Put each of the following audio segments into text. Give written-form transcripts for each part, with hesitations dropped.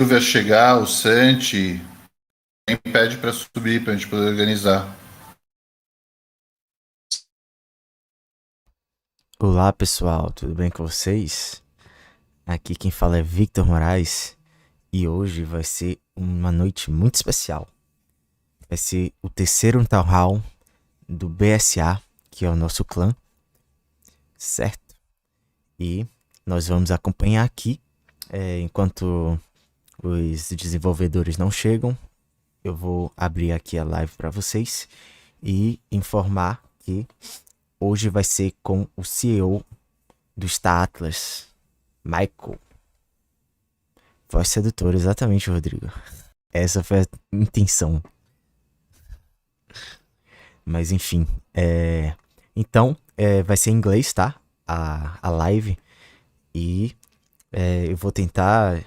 Silvia chegar, o Santi, quem pede para subir para a gente poder organizar. Olá pessoal, tudo bem com vocês? Aqui quem fala é Victor Moraes e hoje vai ser uma noite muito especial. Vai ser o terceiro Town Hall do BSA, que é o nosso clã, certo? E nós vamos acompanhar aqui, enquanto os desenvolvedores não chegam, eu vou abrir aqui a live para vocês e informar que hoje vai ser com o CEO do Star Atlas, Michael. Voz sedutora, exatamente, Rodrigo. Essa foi a intenção. Mas enfim, então vai ser em inglês, tá? A live. E eu vou tentar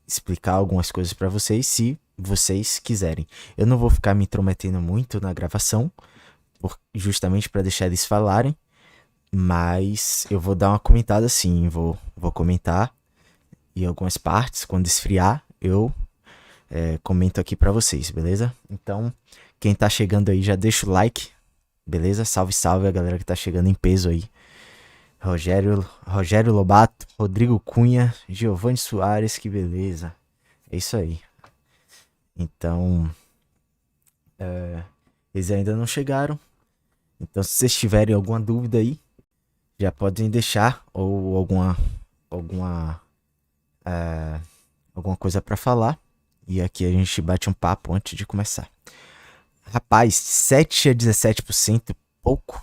explicar algumas coisas para vocês, se vocês quiserem. Eu não vou ficar me intrometendo muito na gravação, justamente para deixar eles falarem. Mas eu vou dar uma comentada sim, vou comentar em algumas partes. Quando esfriar, eu comento aqui pra vocês, beleza? Então, quem tá chegando aí já deixa o like, beleza? Salve, salve a galera que tá chegando em peso aí. Rogério Lobato, Rodrigo Cunha, Giovanni Soares, que beleza. É isso aí. Então, eles ainda não chegaram. Então, se vocês tiverem alguma dúvida aí, já podem deixar, ou alguma coisa pra falar. E aqui a gente bate um papo antes de começar. Rapaz, 7 a 17%, pouco.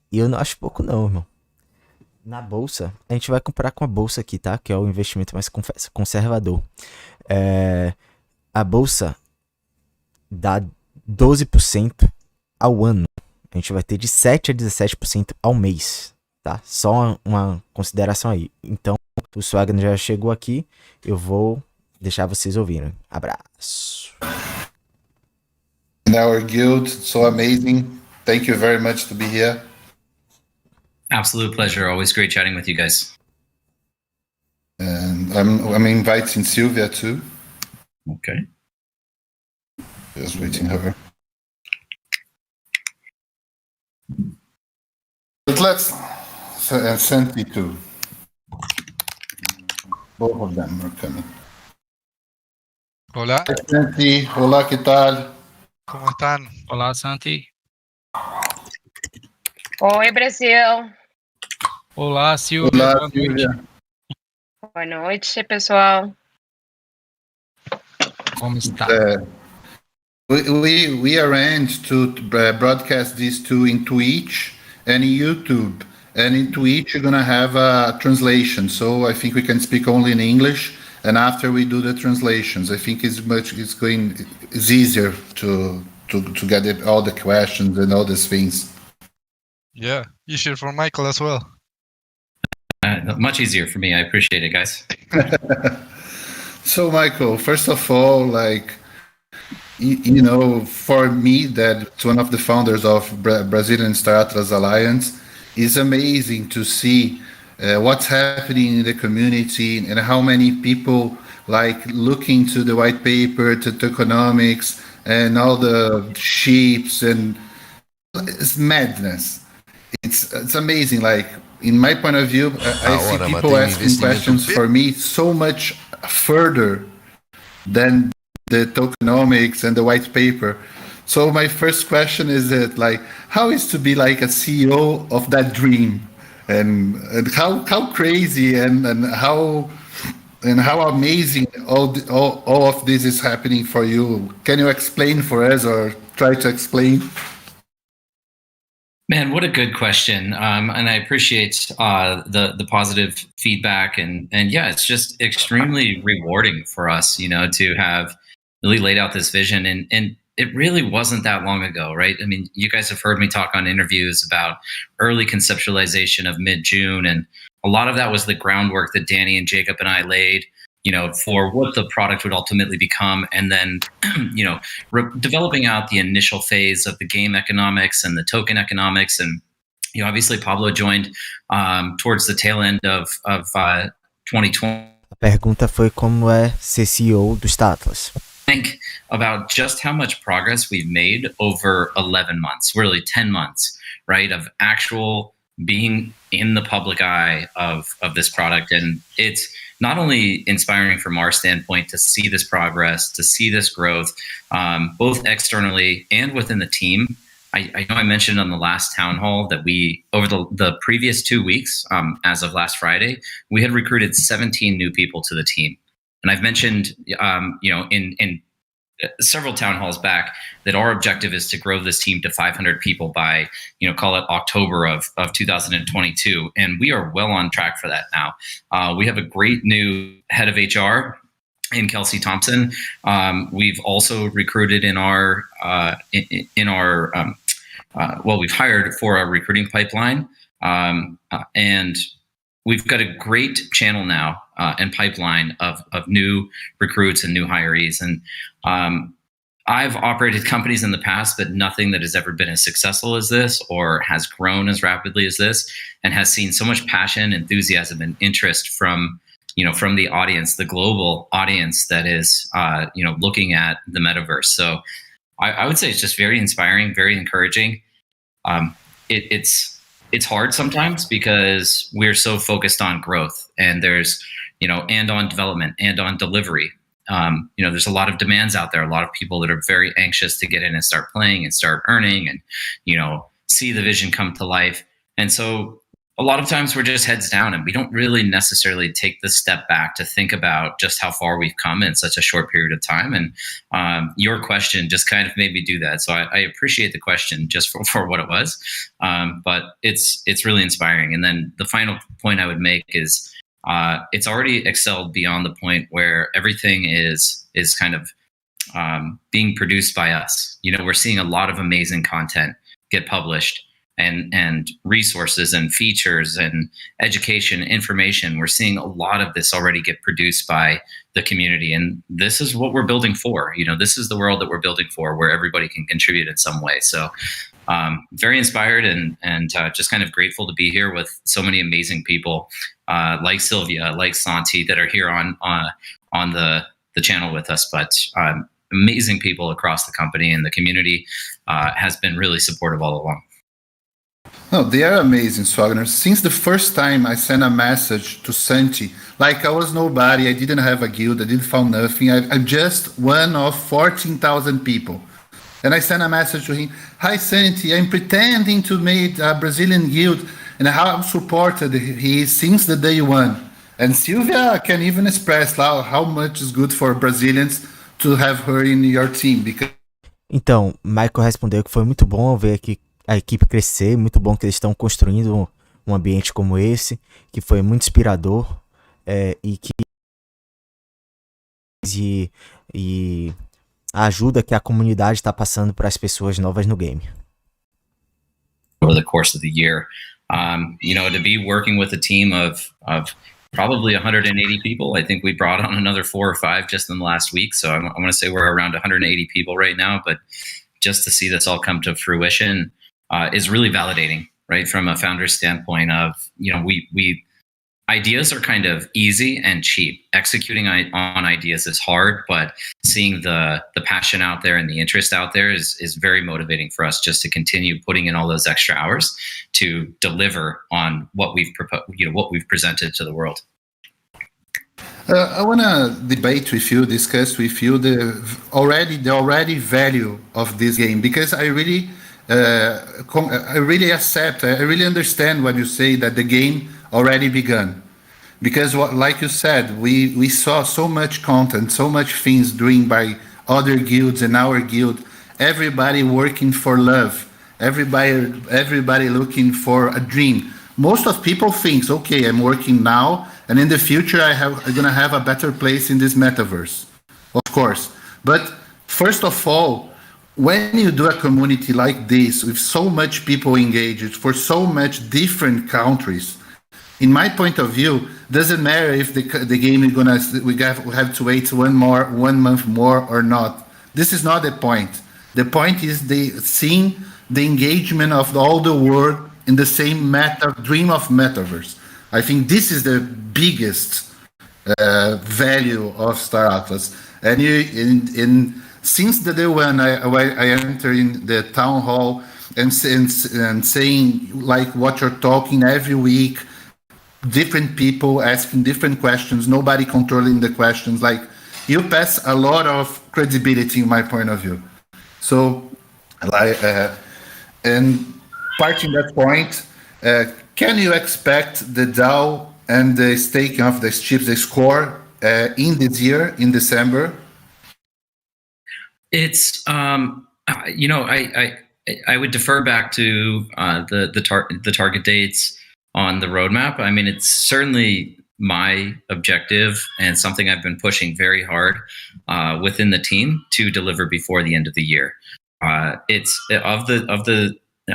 E eu não acho pouco não, irmão. Na bolsa, a gente vai comparar com a bolsa aqui, tá? Que é o investimento mais conservador. A bolsa dá 12% ao ano. A gente vai ter de 7 a 17% ao mês, tá? Só uma consideração aí. Então, o Wagner já chegou aqui, eu vou deixar vocês ouvirem. Abraço. In our guild, so amazing. Thank you very much to be here. Absolute pleasure. Always great chatting with you guys. And I'm inviting Sylvia too. Okay. Just waiting her. But let's and Santi too. Both of them are coming. Hola, Hi, Santi, hola, ¿qué tal? ¿cómo están? Olá, Santi. Oi, Brasil. Olá, Silvia. Olá, Boa noite. Silvia. Boa noite, pessoal. Como está? We arranged to broadcast these two in Twitch and in YouTube. And in Twitch, you're gonna have a translation. So I think we can speak only in English. And after we do the translations, I think it's easier to get all the questions and all these things. Yeah, easier for Michael as well. Much easier for me. I appreciate it, guys. So, Michael, first of all, like, you know, for me, that's one of the founders of Brazilian Star Atlas Alliance, it's amazing to see what's happening in the community and how many people like looking to the white paper, to tokenomics, and all the sheeps, and it's madness. It's amazing. Like, in my point of view, I see people asking questions for me so much further than the tokenomics and the white paper. So my first question is that, like, how is to be like a CEO of that dream, and how crazy and how amazing all of this is happening for you? Can you explain for us, or try to explain? Man, what a good question. And I appreciate the positive feedback. And yeah, it's just extremely rewarding for us, you know, to have really laid out this vision. And it really wasn't that long ago, right? I mean, you guys have heard me talk on interviews about early conceptualization of mid-June. And a lot of that was the groundwork that Danny and Jacob and I laid, you know, for what the product would ultimately become. And then, you know, developing out the initial phase of the game economics and the token economics. And, you know, obviously Pablo joined towards the tail end of 2020. pergunta foi como é ser CEO do Atlas. Think about just how much progress we've made over 11 months, really 10 months, right, of actual being in the public eye of this product. And it's not only inspiring from our standpoint to see this progress, to see this growth, both externally and within the team. I know I mentioned on the last town hall that we, over the previous 2 weeks, as of last Friday, we had recruited 17 new people to the team. And I've mentioned, in several town halls back, that our objective is to grow this team to 500 people by, call it October of 2022. And we are well on track for that now. We have a great new head of HR in Kelsey Thompson. We've also recruited we've hired for our recruiting pipeline. And we've got a great channel now and pipeline of new recruits and new hirees. And I've operated companies in the past, but nothing that has ever been as successful as this or has grown as rapidly as this and has seen so much passion, enthusiasm, and interest from the audience, the global audience that is, looking at the metaverse. So I would say it's just very inspiring, very encouraging. It's hard sometimes because we're so focused on growth and there's, and on development and on delivery. There's a lot of demands out there, a lot of people that are very anxious to get in and start playing and start earning and, see the vision come to life. And so a lot of times we're just heads down and we don't really necessarily take the step back to think about just how far we've come in such a short period of time. And your question just kind of made me do that. So I appreciate the question just for what it was. But it's really inspiring. And then the final point I would make is it's already excelled beyond the point where everything is kind of being produced by us. We're seeing a lot of amazing content get published. And resources and features and education, information. We're seeing a lot of this already get produced by the community. And this is what we're building for. This is the world that we're building for, where everybody can contribute in some way. So very inspired and just kind of grateful to be here with so many amazing people like Sylvia, like Santi, that are here on the channel with us. But amazing people across the company, and the community has been really supportive all along. No, they are amazing, Wagner. Since the first time I sent a message to Santi, like I was nobody, I didn't have a guild, I didn't found nothing. I'm just one of 14,000 people. And I sent a message to him, "Hi Santi, I'm pretending to make a Brazilian guild and how supported he is since the day one." And Sylvia can even express how much is good for Brazilians to have her in your team. Então, Michael respondeu que foi muito bom ver aqui a equipe crescer, muito bom que eles estão construindo um ambiente como esse, que foi muito inspirador e que e a ajuda que a comunidade está passando para as pessoas novas no game. Over the course of the year, to be working with a team of probably 180 people. I think we brought on another 4 or 5 just in the last week. So I'm going to say we're around 180 people right now, but just to see this all come to fruition is really validating, right? From a founder's standpoint of, we ideas are kind of easy and cheap. Executing on ideas is hard, but seeing the passion out there and the interest out there is very motivating for us just to continue putting in all those extra hours to deliver on what we've what we've presented to the world. I want to debate with you, discuss with you the already value of this game, because I really accept, I really understand when you say that the game already begun. Because like you said, we saw so much content, so much things doing by other guilds and our guild, everybody working for love, everybody looking for a dream. Most of people think, okay, I'm working now, and in the future I'm gonna have a better place in this metaverse, of course. But first of all, when you do a community like this with so much people engaged for so much different countries, in my point of view, doesn't matter if the game is we have to wait 1 month more or not. This is not the point. The point is seeing the engagement of all the world in the same dream of metaverse. I think this is the biggest value of Star Atlas. And since the day when I entered in the town hall and saying like what you're talking every week, different people asking different questions, nobody controlling the questions, like you pass a lot of credibility in my point of view. So and parting that point, can you expect the DAO and the staking of the chips, the score in this year, in December? It's I would defer back to the target dates on the roadmap. I mean, it's certainly my objective and something I've been pushing very hard within the team to deliver before the end of the year. It's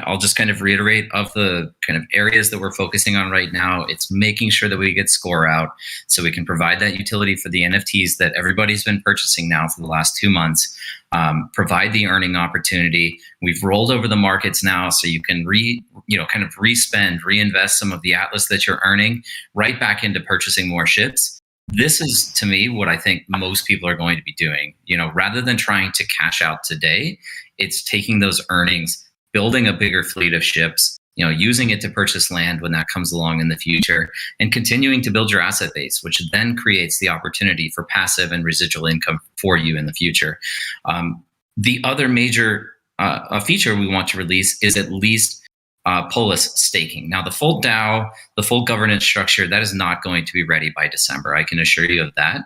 I'll just kind of reiterate of the kind of areas that we're focusing on right now. It's making sure that we get score out so we can provide that utility for the NFTs that everybody's been purchasing now for the last 2 months. Provide the earning opportunity. We've rolled over the markets now, so you can reinvest some of the Atlas that you're earning right back into purchasing more ships. This is, to me, what I think most people are going to be doing. Rather than trying to cash out today, it's taking those earnings, building a bigger fleet of ships, using it to purchase land when that comes along in the future, and continuing to build your asset base, which then creates the opportunity for passive and residual income for you in the future. The other major feature we want to release is at least Polis staking. Now, the full DAO, the full governance structure, that is not going to be ready by December. I can assure you of that.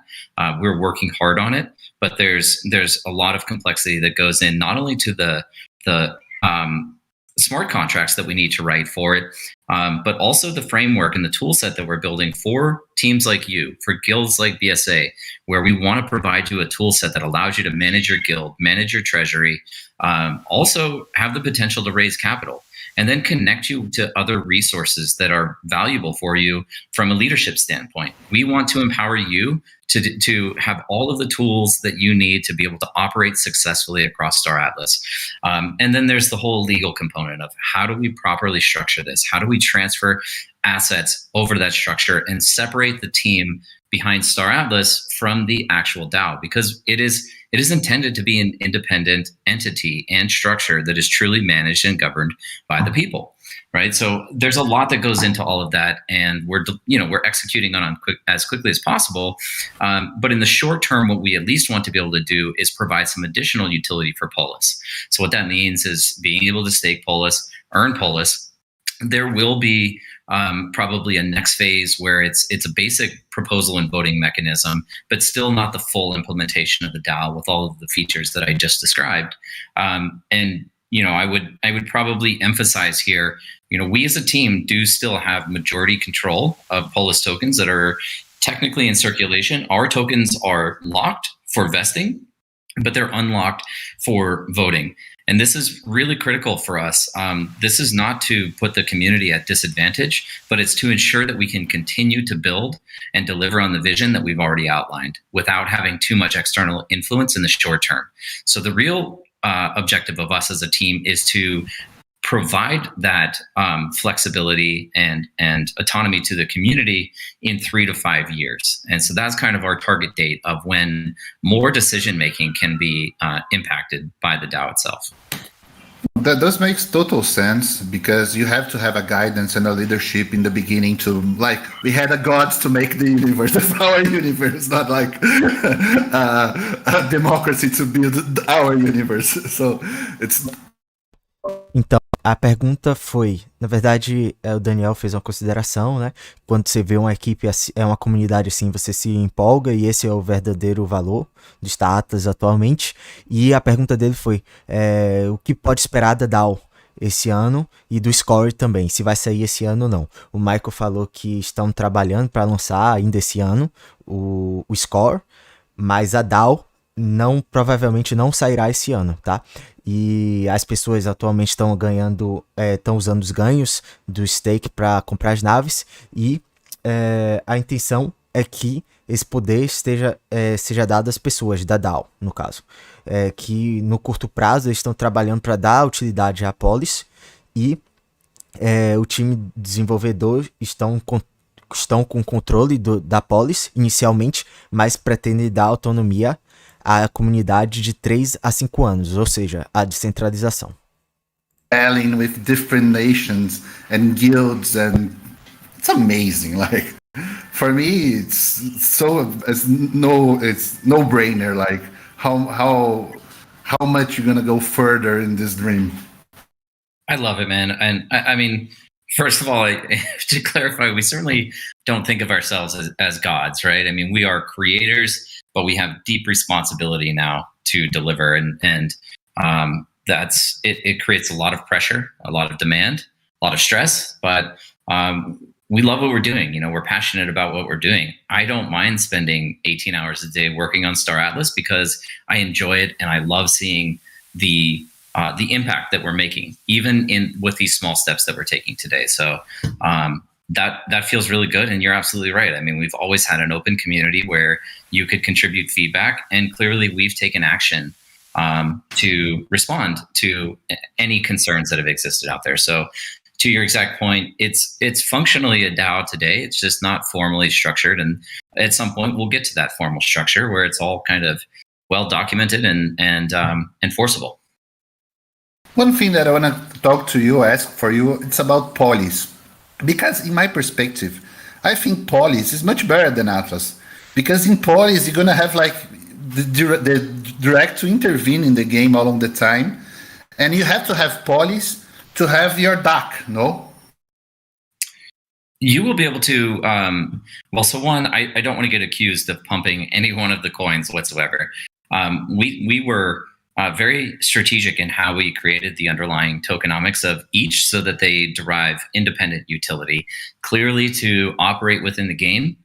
We're working hard on it, but there's a lot of complexity that goes in, not only to the smart contracts that we need to write for it, but also the framework and the tool set that we're building for teams like you, for guilds like BSA, where we want to provide you a tool set that allows you to manage your guild, manage your treasury, also have the potential to raise capital, and then connect you to other resources that are valuable for you from a leadership standpoint. We want to empower you to have all of the tools that you need to be able to operate successfully across Star Atlas. And then there's the whole legal component of how do we properly structure this? How do we transfer assets over to that structure and separate the team behind Star Atlas from the actual DAO? Because it is intended to be an independent entity and structure that is truly managed and governed by the people, right? So there's a lot that goes into all of that, and we're executing on as quickly as possible. But in the short term, what we at least want to be able to do is provide some additional utility for Polis. So what that means is being able to stake Polis, earn Polis. There will be probably a next phase where it's a basic proposal and voting mechanism, but still not the full implementation of the DAO with all of the features that I just described. And I would probably emphasize here, we as a team do still have majority control of Polis tokens that are technically in circulation. Our tokens are locked for vesting, but they're unlocked for voting. And this is really critical for us. This is not to put the community at disadvantage, but it's to ensure that we can continue to build and deliver on the vision that we've already outlined without having too much external influence in the short term. So the real objective of us as a team is to provide that flexibility and autonomy to the community in 3 to 5 years. And so that's kind of our target date of when more decision-making can be impacted by the DAO itself. That does make total sense, because you have to have a guidance and a leadership in the beginning to, like, we had a gods to make the universe, our universe, not like a democracy to build our universe. So it's... Então, a pergunta foi, na verdade, o Daniel fez uma consideração, né? Quando você vê uma equipe, uma comunidade assim, você se empolga, e esse é o verdadeiro valor do Star Atlas atualmente. E a pergunta dele foi, o que pode esperar da DAO esse ano e do Score também, se vai sair esse ano ou não. O Michael falou que estão trabalhando para lançar ainda esse ano o Score, mas a DAO provavelmente não sairá esse ano, tá? E as pessoas atualmente estão ganhando, estão usando os ganhos do stake para comprar as naves, e a intenção é que esse poder seja dado às pessoas da DAO, no caso. Que no curto prazo eles estão trabalhando para dar utilidade à Polis, e o time desenvolvedor estão estão com controle da polis inicialmente, mas pretendem dar autonomia à comunidade de 3 a 5 anos, ou seja, a descentralização. Dealing with different nations and guilds, and it's amazing. Like, for me, it's no brainer. Like, how much you're gonna go further in this dream. I love it, man. And I mean, first of all, to clarify, we certainly don't think of ourselves as gods, right? I mean, we are creators, but we have deep responsibility now to deliver, and that's it. It creates a lot of pressure, a lot of demand, a lot of stress, but we love what we're doing. You know, we're passionate about what we're doing. I don't mind spending 18 hours a day working on Star Atlas because I enjoy it and I love seeing the impact that we're making, even with these small steps that we're taking today. So that feels really good. And you're absolutely right. I mean, we've always had an open community where you could contribute feedback, and clearly we've taken action to respond to any concerns that have existed out there. So to your exact point, it's functionally a DAO today. It's just not formally structured. And at some point we'll get to that formal structure where it's all kind of well documented and enforceable. One thing that I want to talk to you, ask for you, it's about Polis. Because in my perspective, I think Polis is much better than Atlas. Because in Polis, you're going to have like the direct to intervene in the game along the time. And you have to have Polis to have your DAC, no? You will be able to, well, so one, I don't want to get accused of pumping any one of the coins whatsoever. We were very strategic in how we created the underlying tokenomics of each so that they derive independent utility. Clearly, to operate within the game,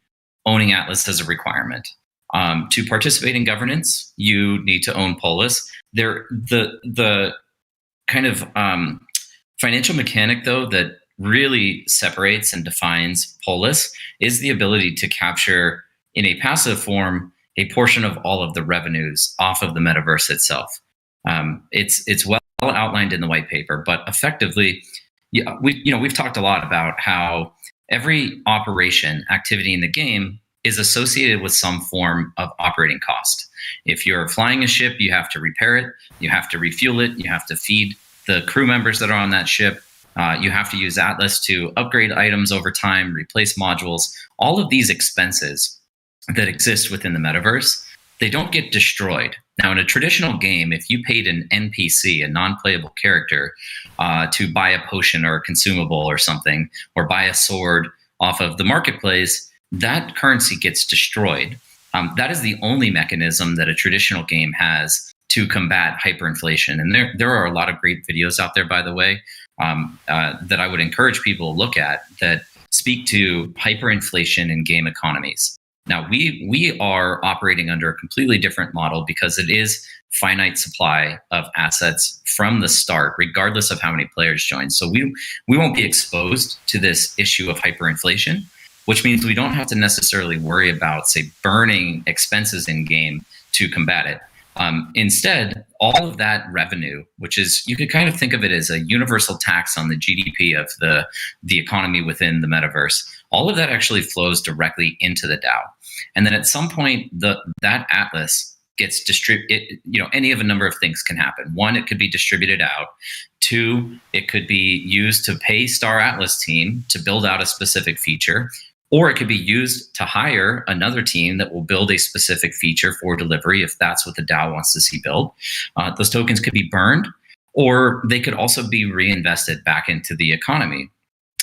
owning Atlas is a requirement. To participate in governance, you need to own Polis. The kind of financial mechanic, though, that really separates and defines Polis is the ability to capture in a passive form a portion of all of the revenues off of the metaverse itself. It's well outlined in the white paper, but effectively, we've talked a lot about how every operation activity in the game is associated with some form of operating cost. If you're flying a ship, you have to repair it, you have to refuel it, you have to feed the crew members that are on that ship. You have to use Atlas to upgrade items over time, replace modules. All of these expenses that exist within the metaverse, they don't get destroyed. Now, in a traditional game, if you paid an NPC, a non-playable character, to buy a potion or a consumable or something, or buy a sword off of the marketplace, that currency gets destroyed. That is the only mechanism that a traditional game has to combat hyperinflation. And there are a lot of great videos out there, by the way, that I would encourage people to look at that speak to hyperinflation in game economies. Now, we are operating under a completely different model because it is finite supply of assets from the start, regardless of how many players join. So we won't be exposed to this issue of hyperinflation, which means we don't have to necessarily worry about, say, burning expenses in game to combat it. Instead, all of that revenue, which is, you could kind of think of it as a universal tax on the GDP of the economy within the metaverse, all of that actually flows directly into the DAO. And then at some point, that Atlas gets distributed. Any of a number of things can happen. One, it could be distributed out. Two, it could be used to pay Star Atlas team to build out a specific feature. Or it could be used to hire another team that will build a specific feature for delivery if that's what the DAO wants to see built. Those tokens could be burned, or they could also be reinvested back into the economy.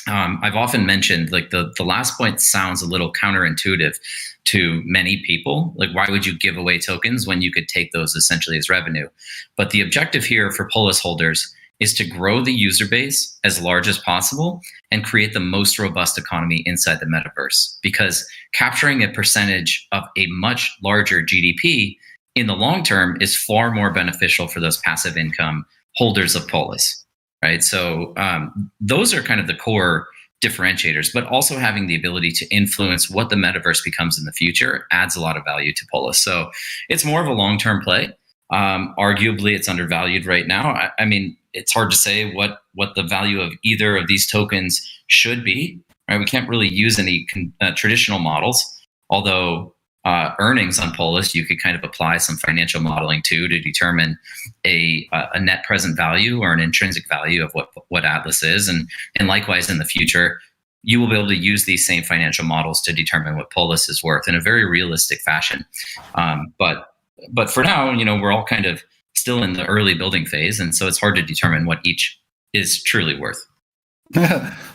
I've often mentioned, like, the last point sounds a little counterintuitive to many people. Like, why would you give away tokens when you could take those essentially as revenue? But the objective here for Polis holders is to grow the user base as large as possible and create the most robust economy inside the metaverse. Because capturing a percentage of a much larger GDP in the long term is far more beneficial for those passive income holders of Polis, right? So those are kind of the core differentiators, but also having the ability to influence what the metaverse becomes in the future adds a lot of value to Polis. So it's more of a long-term play. Arguably, it's undervalued right now. I mean, it's hard to say what the value of either of these tokens should be, right? We can't really use any traditional models, although earnings on Polis, you could kind of apply some financial modeling to determine a net present value or an intrinsic value of what Atlas is. And likewise in the future, you will be able to use these same financial models to determine what Polis is worth in a very realistic fashion. But for now, we're all kind of still in the early building phase, and so it's hard to determine what each is truly worth.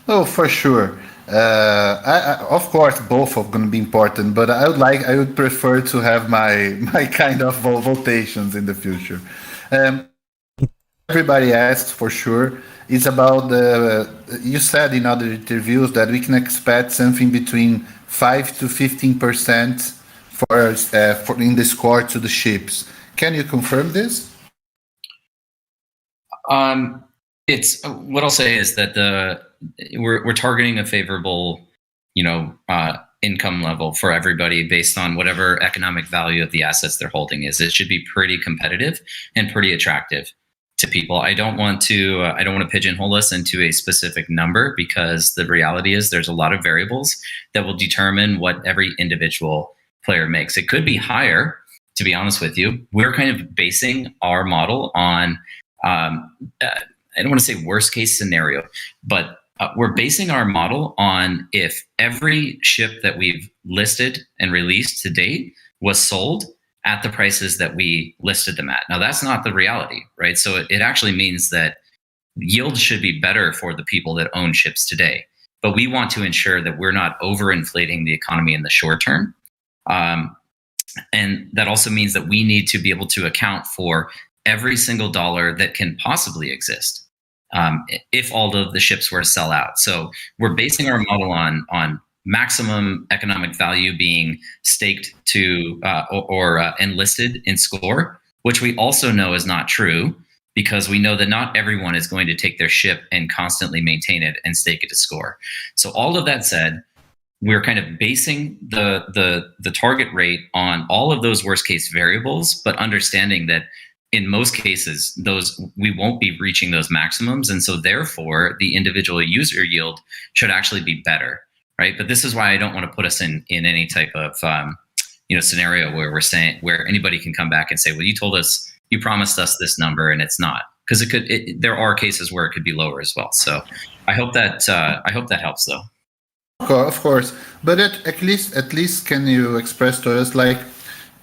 Oh, for sure. Of course, both are going to be important, but I would prefer to have my kind of votations in the future. Everybody asks for sure. It's about you said in other interviews that we can expect something between 5 to 15% for in the score to the ships. Can you confirm this? It's what I'll say is that we're targeting a favorable, income level for everybody based on whatever economic value of the assets they're holding is. It should be pretty competitive and pretty attractive to people. I don't want to pigeonhole us into a specific number, because the reality is there's a lot of variables that will determine what every individual player makes. It could be higher, to be honest with you. We're kind of basing our model on, I don't want to say worst case scenario, but we're basing our model on if every ship that we've listed and released to date was sold at the prices that we listed them at. Now, that's not the reality, right? So it actually means that yield should be better for the people that own ships today. But we want to ensure that we're not overinflating the economy in the short term. And that also means that we need to be able to account for every single dollar that can possibly exist if all of the ships were to sell out. So we're basing our model on maximum economic value being staked to or enlisted in score, which we also know is not true, because we know that not everyone is going to take their ship and constantly maintain it and stake it to score. So all of that said, we're kind of basing the target rate on all of those worst case variables, but understanding that in most cases, we won't be reaching those maximums. And so therefore, the individual user yield should actually be better, right? But this is why I don't want to put us in any type of scenario where anybody can come back and say, well, you promised us this number and it's not, because there are cases where it could be lower as well. So I hope that helps, though. Of course, but at least can you express to us, like,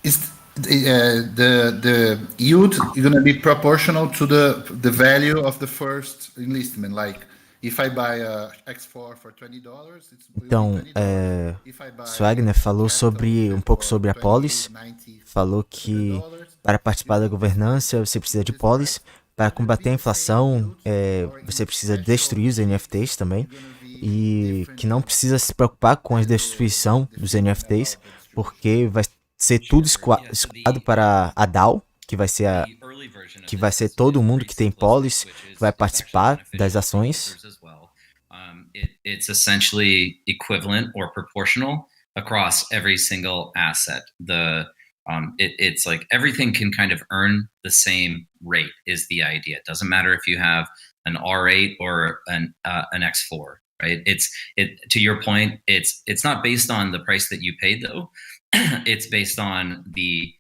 is the yield going to be proportional to the value of the first enlistment? Like, if I buy a X4 for $20, Então, Wagner falou um pouco sobre a polis, falou que para participar da governança você precisa de polis, para combater a inflação você precisa destruir os NFTs também, e que não precisa se preocupar com a destruição dos NFTs, porque vai ser tudo escoado para a DAO, que vai ser todo mundo que tem polis, que vai participar das ações. It's essentially equivalent or proportional across every single asset. It's like everything can kind of earn the same rate is the idea. It doesn't matter if you have an R8 or an X4. Right? To your point, it's not based on the price that you paid, though. It's based on the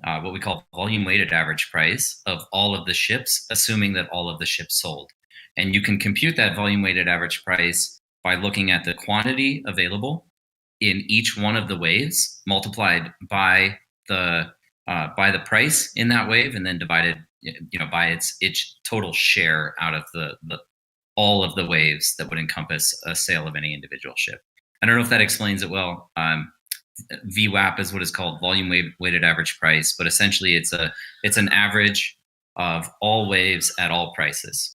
what we call volume weighted average price of all of the ships, assuming that all of the ships sold. And you can compute that volume weighted average price by looking at the quantity available in each one of the waves, multiplied by the price in that wave, and then divided by its total share out of all of the waves that would encompass a sale of any individual ship. I don't know if that explains it well. VWAP is what is called volume weighted average price, but essentially it's an average of all waves at all prices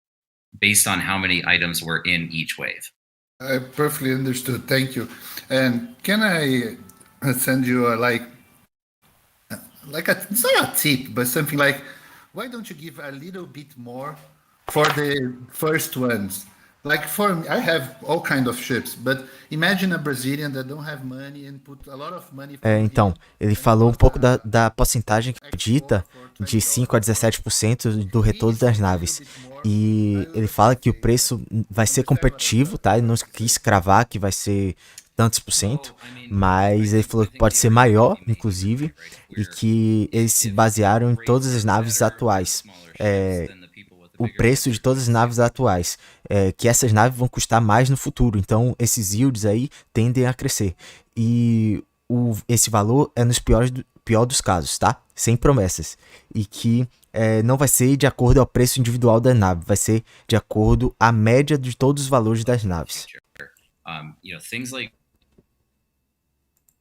based on how many items were in each wave. I perfectly understood. Thank you. And can I send you it's not a tip, but something like, why don't you give a little bit more for the first ones? Like for me, I have all kind of ships, but imagine a Brazilian that don't have money and put a lot of money. Então, ele falou um pouco da porcentagem que dita de 5 a 17% do retorno das naves. E ele fala que o preço vai ser competitivo, tá? Ele não quis cravar que vai ser tantos por cento, mas ele falou que pode ser maior, inclusive, e que eles se basearam em todas as naves atuais. O preço de todas as naves atuais, que essas naves vão custar mais no futuro, então esses yields aí tendem a crescer. E esse valor é nos pior dos casos, tá? Sem promessas. E que não vai ser de acordo ao preço individual da nave, vai ser de acordo à média de todos os valores das naves. Things like,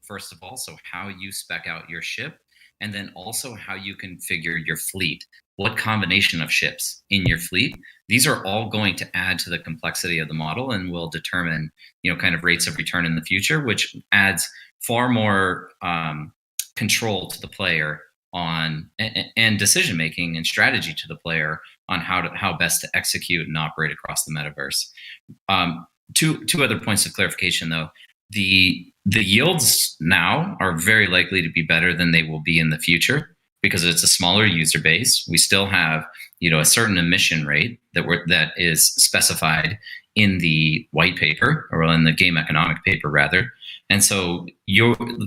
first of all, so how you spec out your ship, and then also how you configure your fleet. What combination of ships in your fleet? These are all going to add to the complexity of the model and will determine, kind of rates of return in the future, which adds far more control to the player on and decision making and strategy to the player on how best to execute and operate across the metaverse. Two other points of clarification, though. The yields now are very likely to be better than they will be in the future because it's a smaller user base. We still have, a certain emission rate that is specified in the white paper, or in the game economic paper rather. And so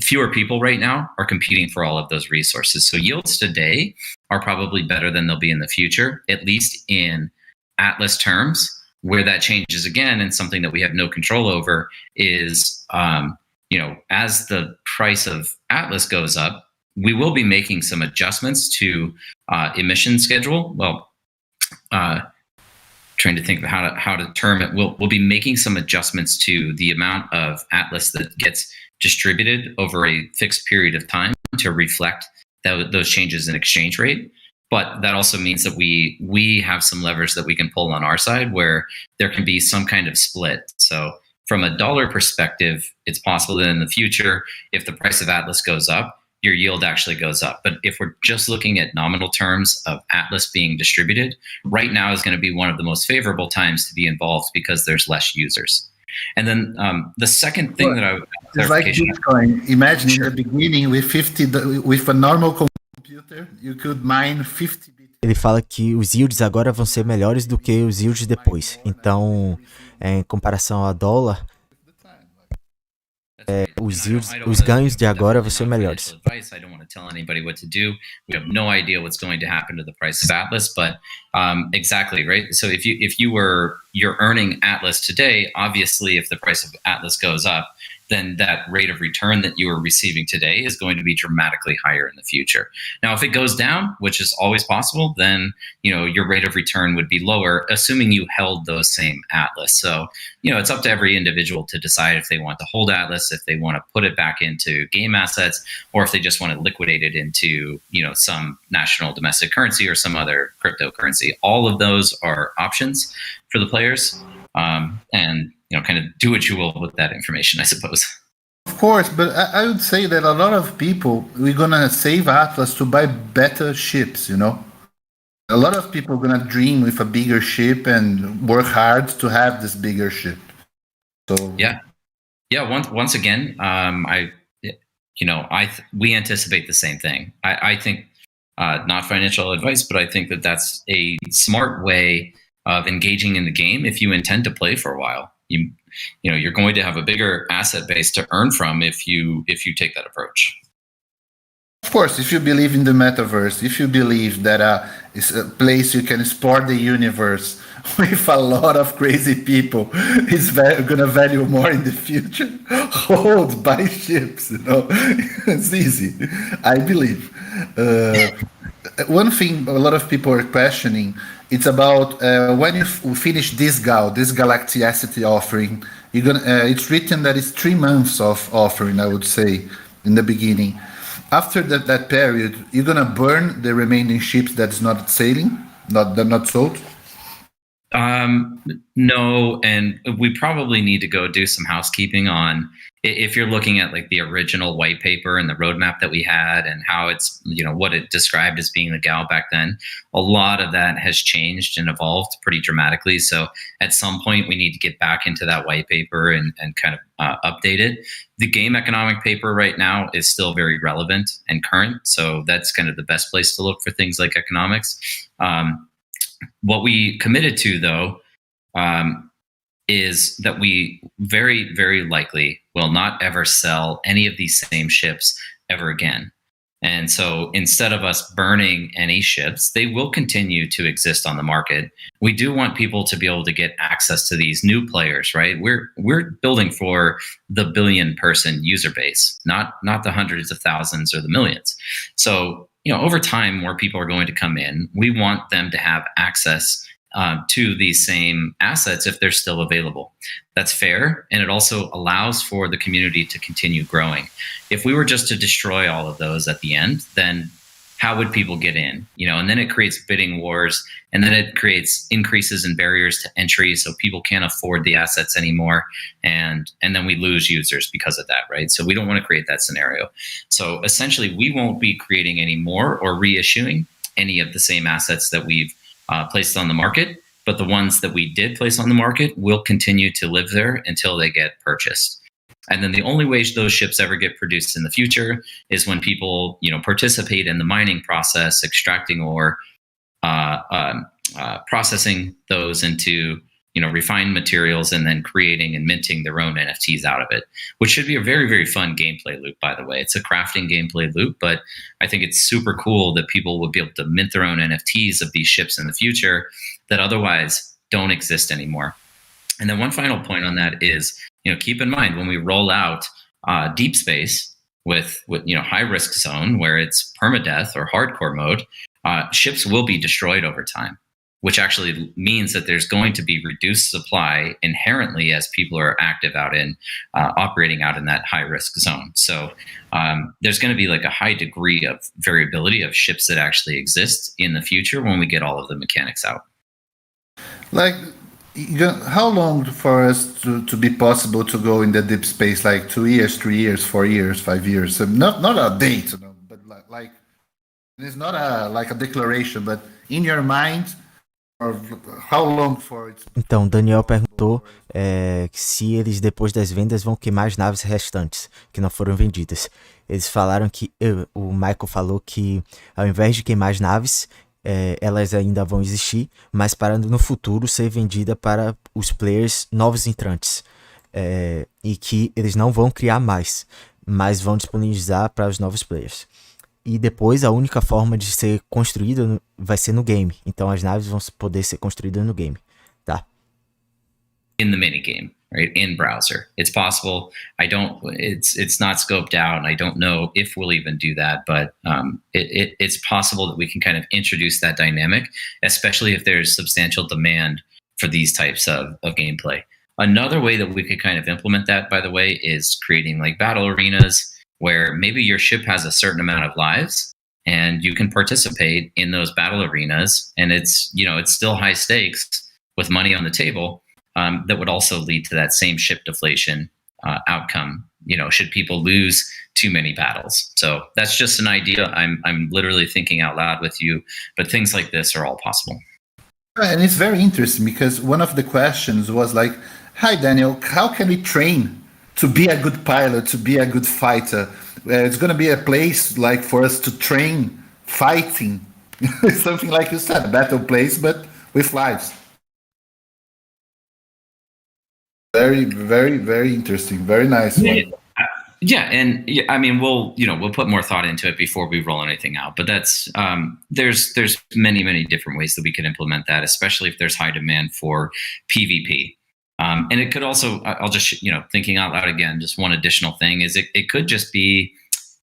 fewer people right now are competing for all of those resources. So yields today are probably better than they'll be in the future, at least in Atlas terms. Where that changes again, and something that we have no control over, is as the price of Atlas goes up, we will be making some adjustments to emission schedule. Well, trying to think of how to term it. We'll be making some adjustments to the amount of Atlas that gets distributed over a fixed period of time to reflect those changes in exchange rate. But that also means that we have some levers that we can pull on our side where there can be some kind of split. So from a dollar perspective, it's possible that in the future, if the price of Atlas goes up, your yield actually goes up. But if we're just looking at nominal terms of Atlas being distributed, right now is going to be one of the most favorable times to be involved because there's less users. And then the second thing that I would... It's like Bitcoin. Imagine in the beginning with a normal computer, you could mine 50 Bitcoin. Ele fala que os yields agora vão ser melhores do que os yields depois. Então, em comparação a dólar, os ganhos de agora vão ser melhores. I don't want to tell anybody what to do. We have no idea what's going to happen to the price of Atlas, but exactly, right? So if you're earning Atlas today, obviously if the price of Atlas goes up, then that rate of return that you are receiving today is going to be dramatically higher in the future. Now, if it goes down, which is always possible, then your rate of return would be lower, assuming you held those same Atlas. So it's up to every individual to decide if they want to hold Atlas, if they want to put it back into game assets, or if they just want to liquidate it into some national domestic currency or some other cryptocurrency. All of those are options for the players, and kind of do what you will with that information, I suppose. Of course, but I would say that a lot of people, we're going to save Atlas to buy better ships, A lot of people are going to dream with a bigger ship and work hard to have this bigger ship. So yeah. Once again, we anticipate the same thing. I think, not financial advice, but I think that that's a smart way of engaging in the game if you intend to play for a while. You're going to have a bigger asset base to earn from if you take that approach. Of course, if you believe in the metaverse, if you believe that it's a place you can explore the universe with a lot of crazy people, it's going to value more in the future. Hold, buy ships, It's easy, I believe. One thing a lot of people are questioning, it's about when you finish this Galacticity offering, it's written that it's 3 months of offering, I would say, in the beginning. After that period, you're gonna burn the remaining ships that's not sailing, not sold. No, and we probably need to go do some housekeeping on if you're looking at like the original white paper and the roadmap that we had and how it's, what it described as being the GAL back then. A lot of that has changed and evolved pretty dramatically. So at some point we need to get back into that white paper and kind of update it. The game economic paper right now is still very relevant and current. So that's kind of the best place to look for things like economics. What we committed to, though, is that we very, very likely will not ever sell any of these same ships ever again. And so instead of us burning any ships, they will continue to exist on the market. We do want people to be able to get access to these new players, right? We're building for the billion-person user base, not the hundreds of thousands or the millions. So, over time, more people are going to come in. We want them to have access to these same assets if they're still available. That's fair, and it also allows for the community to continue growing. If we were just to destroy all of those at the end, then how would people get in? And then it creates bidding wars, and then it creates increases in barriers to entry, so people can't afford the assets anymore, and then we lose users because of that, right? So we don't want to create that scenario. So essentially, we won't be creating any more or reissuing any of the same assets that we've placed on the market, but the ones that we did place on the market will continue to live there until they get purchased. And then the only way those ships ever get produced in the future is when people, participate in the mining process, extracting ore, processing those into, refined materials, and then creating and minting their own NFTs out of it, which should be a very, very fun gameplay loop, by the way. It's a crafting gameplay loop, but I think it's super cool that people will be able to mint their own NFTs of these ships in the future that otherwise don't exist anymore. And then one final point on that is, keep in mind when we roll out deep space with high risk zone where it's permadeath or hardcore mode, ships will be destroyed over time, which actually means that there's going to be reduced supply inherently as people are active out in operating out in that high risk zone. So there's going to be like a high degree of variability of ships that actually exist in the future when we get all of the mechanics out. Like, how long for us to be possible to go in the deep space? Like 2 years, 3 years, 4 years, 5 years? Not a date, but like it's not like a declaration, but in your mind, or how long for it? Então, Daniel perguntou se eles, depois das vendas, vão queimar as naves restantes que não foram vendidas. Eles falaram que, o Michael falou que ao invés de queimar as naves, elas ainda vão existir, mas para no futuro ser vendida para os players novos entrantes, e que eles não vão criar mais, mas vão disponibilizar para os novos players. E depois a única forma de ser construída vai ser no game, então as naves vão poder ser construídas no game, tá? In the minigame, right? In browser. It's possible. It's not scoped out, and I don't know if we'll even do that, but it's possible that we can kind of introduce that dynamic, especially if there's substantial demand for these types of gameplay. Another way that we could kind of implement that, by the way, is creating like battle arenas where maybe your ship has a certain amount of lives and you can participate in those battle arenas, and it's still high stakes with money on the table. That would also lead to that same ship deflation outcome, should people lose too many battles. So that's just an idea. I'm literally thinking out loud with you, but things like this are all possible. And it's very interesting because one of the questions was like, hi, Daniel, how can we train to be a good pilot, to be a good fighter? It's going to be a place like for us to train fighting, something like you said, a battle place, but with lives. Very, very, very interesting. Very nice one. Yeah, and I mean, we'll put more thought into it before we roll anything out. But that's there's many different ways that we could implement that, especially if there's high demand for PvP. And it could also, I'll just thinking out loud again, just one additional thing is it could just be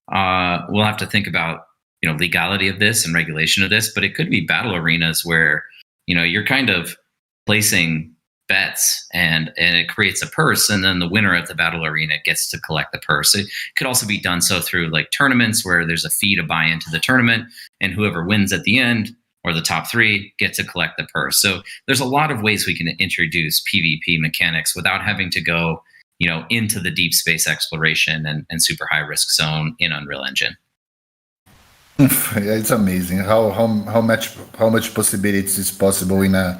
we'll have to think about legality of this and regulation of this, but it could be battle arenas where you're kind of placing bets and it creates a purse, and then the winner of the battle arena gets to collect the purse. It could also be done so through like tournaments where there's a fee to buy into the tournament, and whoever wins at the end or the top 3 get to collect the purse. So there's a lot of ways we can introduce PvP mechanics without having to go, into the deep space exploration and super high risk zone in Unreal Engine. It's amazing how much possibilities is possible in a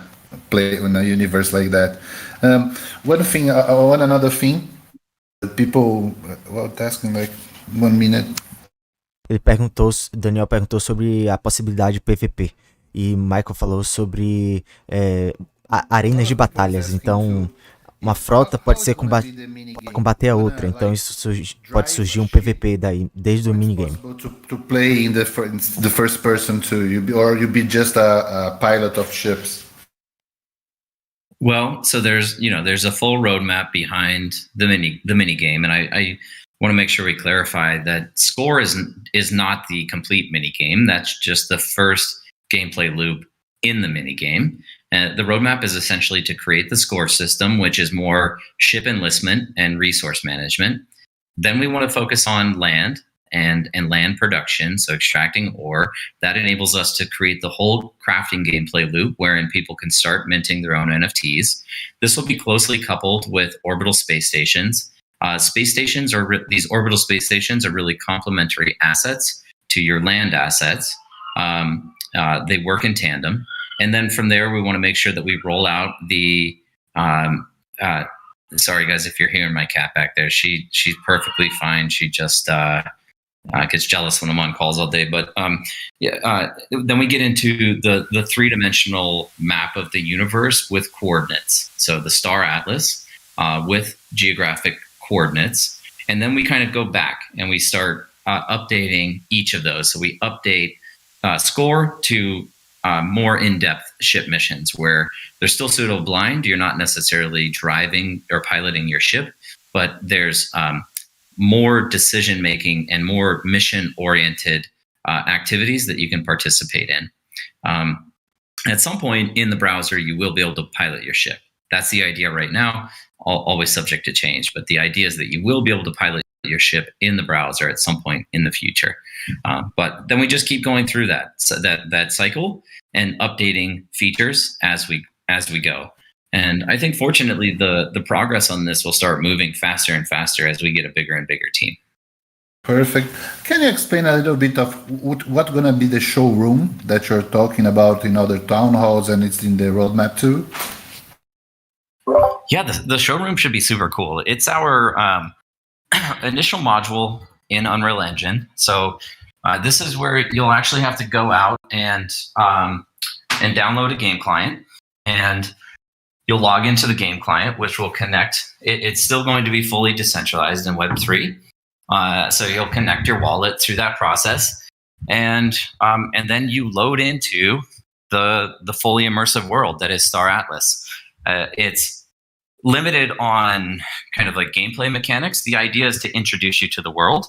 universe like that. Another thing that people were asking, like 1 minute. Daniel perguntou sobre a possibilidade de PVP e Michael falou sobre arenas de batalhas. Então, uma frota pode ser combater a outra. Então, isso pode surgir PVP daí, desde o minigame. To play in the first person too, or you be just a pilot of ships. Well, so there's a full roadmap behind the mini game, and I want to make sure we clarify that score is not the complete mini game. That's just the first gameplay loop in the mini game. The roadmap is essentially to create the score system, which is more ship enlistment and resource management. Then we want to focus on land and land production, so extracting ore. That enables us to create the whole crafting gameplay loop wherein people can start minting their own NFTs. This will be closely coupled with orbital space stations. These orbital space stations are really complementary assets to your land assets. They work in tandem. And then from there, we want to make sure that we roll out the sorry guys if you're hearing my cat back there. She's perfectly fine. She just gets jealous when I'm on calls all day. But then we get into the 3-dimensional map of the universe with coordinates. So the star atlas with geographic coordinates. And then we kind of go back and we start updating each of those. So we update score to more in-depth ship missions where they're still pseudo blind. You're not necessarily driving or piloting your ship, but there's more decision making and more mission oriented activities that you can participate in. At some point in the browser, you will be able to pilot your ship. That's the idea right now, always subject to change. But the idea is that you will be able to pilot your ship in the browser at some point in the future. But then we just keep going through that cycle and updating features as we go. And I think fortunately the progress on this will start moving faster and faster as we get a bigger and bigger team. Perfect. Can you explain a little bit of what's going to be the showroom that you're talking about in other town halls and it's in the roadmap too? Yeah, the showroom should be super cool. It's our initial module in Unreal Engine. So this is where you'll actually have to go out and download a game client, and you'll log into the game client, which will connect. It's still going to be fully decentralized in Web3. So you'll connect your wallet through that process, and then you load into the fully immersive world that is Star Atlas. It's limited on kind of like gameplay mechanics. The idea is to introduce you to the world.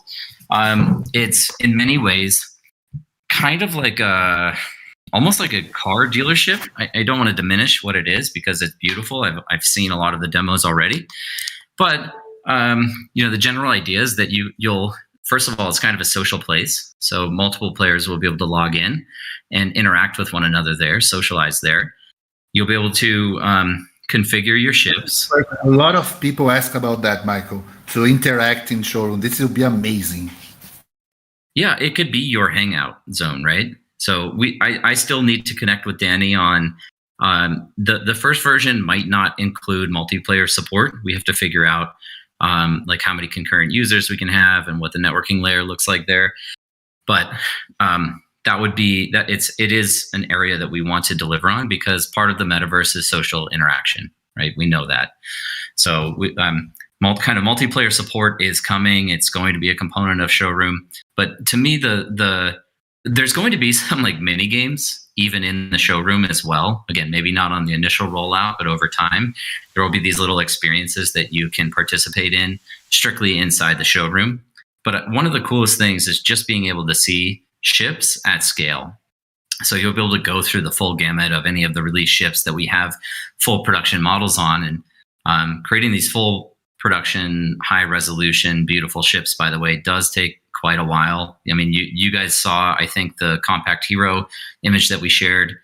It's in many ways kind of like almost like a car dealership. I don't want to diminish what it is because it's beautiful. I've seen a lot of the demos already, but the general idea is that you'll first of all, it's kind of a social place. So multiple players will be able to log in and interact with one another there, socialize there. You'll be able to configure your ships. A lot of people ask about that, Michael, to interact in showroom. This will be amazing. Yeah, it could be your hangout zone, right? So I still need to connect with Danny on the first version might not include multiplayer support. We have to figure out like how many concurrent users we can have and what the networking layer looks like there. But it is an area that we want to deliver on because part of the metaverse is social interaction, right? We know that. So kind of multiplayer support is coming. It's going to be a component of showroom. But to me, there's going to be some like mini games even in the showroom as well. Again, maybe not on the initial rollout, but over time, there will be these little experiences that you can participate in strictly inside the showroom. But one of the coolest things is just being able to see ships at scale. So you'll be able to go through the full gamut of any of the release ships that we have full production models on, and creating these full production, high resolution, beautiful ships, by the way, does take quite a while. I mean, you guys saw, I think, the Compact Hero image that we shared.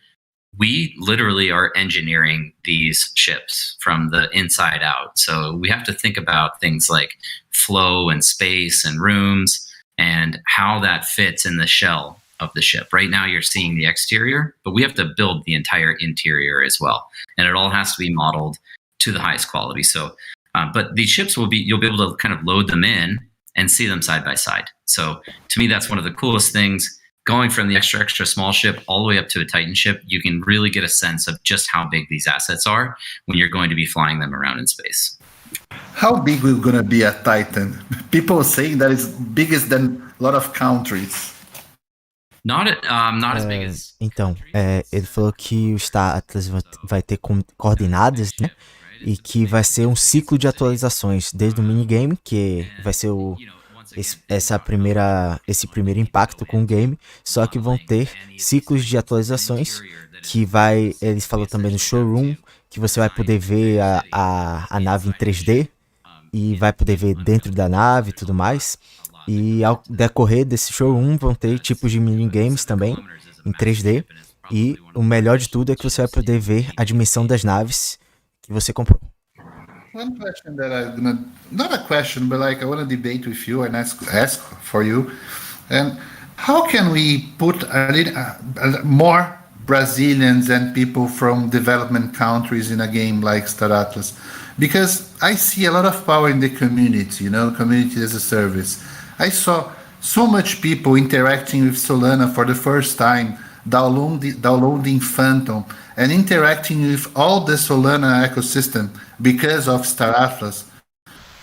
We literally are engineering these ships from the inside out. So we have to think about things like flow and space and rooms and how that fits in the shell of the ship. Right now you're seeing the exterior, but we have to build the entire interior as well. And it all has to be modeled to the highest quality. So, but these ships you'll be able to kind of load them in and see them side by side. So to me, that's one of the coolest things. Going from the extra small ship all the way up to a Titan ship, you can really get a sense of just how big these assets are when you're going to be flying them around in space. How big we're going to be at Titan? People are saying that it's biggest than a lot of countries. Not as big as... Então, ele falou que o Star Atlas vai ter coordenadas, né? E que vai ser um ciclo de atualizações, desde o minigame, que vai ser esse primeiro impacto com o game, só que vão ter ciclos de atualizações que eles falou também no showroom, que você vai poder ver a nave em 3D e vai poder ver dentro da nave e tudo mais. E ao decorrer desse showroom vão ter tipos de minigames também em 3D, e o melhor de tudo é que você vai poder ver a dimensão das naves que você comprou. One question that I'm gonna, not a question, but like I want to debate with you and ask for you. And how can we put a little more Brazilians and people from development countries in a game like Star Atlas? Because I see a lot of power in the community, community as a service. I saw so much people interacting with Solana for the first time, downloading Phantom, and interacting with all the Solana ecosystem because of Star Atlas.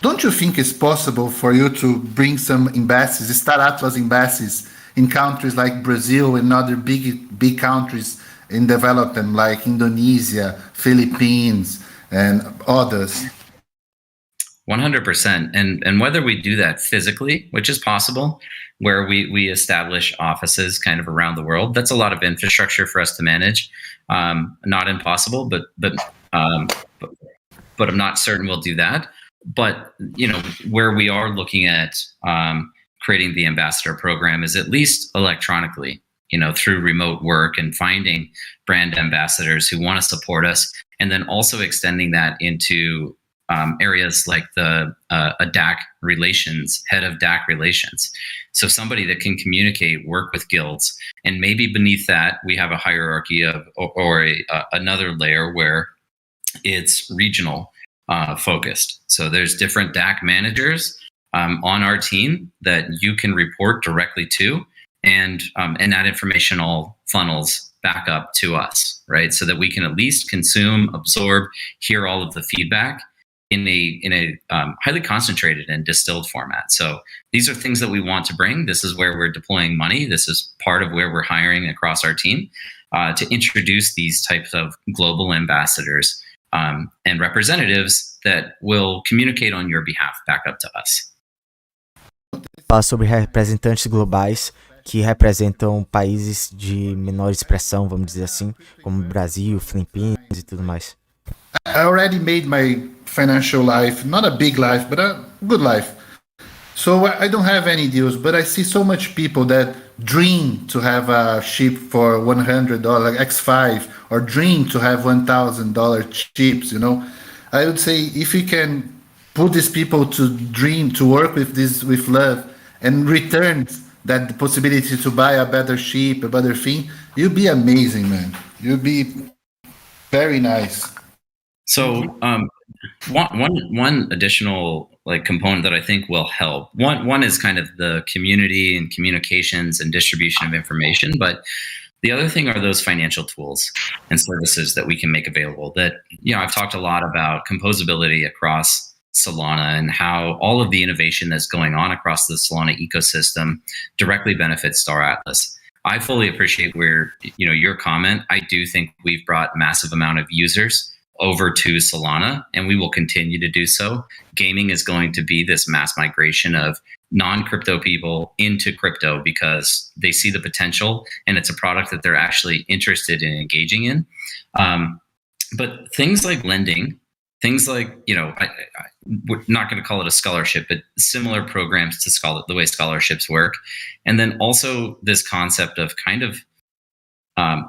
Don't you think it's possible for you to bring some embassies, Star Atlas embassies, in countries like Brazil and other big countries in development, like Indonesia, Philippines, and others? 100%. And whether we do that physically, which is possible, where we establish offices kind of around the world, that's a lot of infrastructure for us to manage. Not impossible, but I'm not certain we'll do that. But where we are looking at creating the ambassador program is at least electronically, through remote work and finding brand ambassadors who want to support us, and then also extending that into areas like the DAC relations, head of DAC relations. So somebody that can communicate, work with guilds, and maybe beneath that we have a hierarchy of or another layer where it's regional focused. So there's different DAC managers on our team that you can report directly to, and that information all funnels back up to us, right? So that we can at least consume, absorb, hear all of the feedback in a highly concentrated and distilled format. So these are things that we want to bring. This is where we're deploying money. This is part of where we're hiring across our team to introduce these types of global ambassadors and representatives that will communicate on your behalf back up to us. Fala sobre representantes globais que representam países de menor expressão, vamos dizer assim, como Brasil, Filipinas e tudo mais. I already made my financial life, not a big life, but a good life. So I don't have any deals, but I see so much people that dream to have a ship for $100 X5 or dream to have $1,000 chips, I would say if you can put these people to dream, to work with this with love and return that possibility to buy a better ship, a better thing, you'll be amazing, man. You'll be very nice. So one additional component that I think will help. One is kind of the community and communications and distribution of information, but the other thing are those financial tools and services that we can make available. That I've talked a lot about composability across Solana and how all of the innovation that's going on across the Solana ecosystem directly benefits Star Atlas. I fully appreciate your comment. I do think we've brought massive amount of users over to Solana, and we will continue to do so. Gaming is going to be this mass migration of non-crypto people into crypto because they see the potential and it's a product that they're actually interested in engaging in. But things like lending, things like, we're not going to call it a scholarship, but similar programs to the way scholarships work. And then also this concept of kind of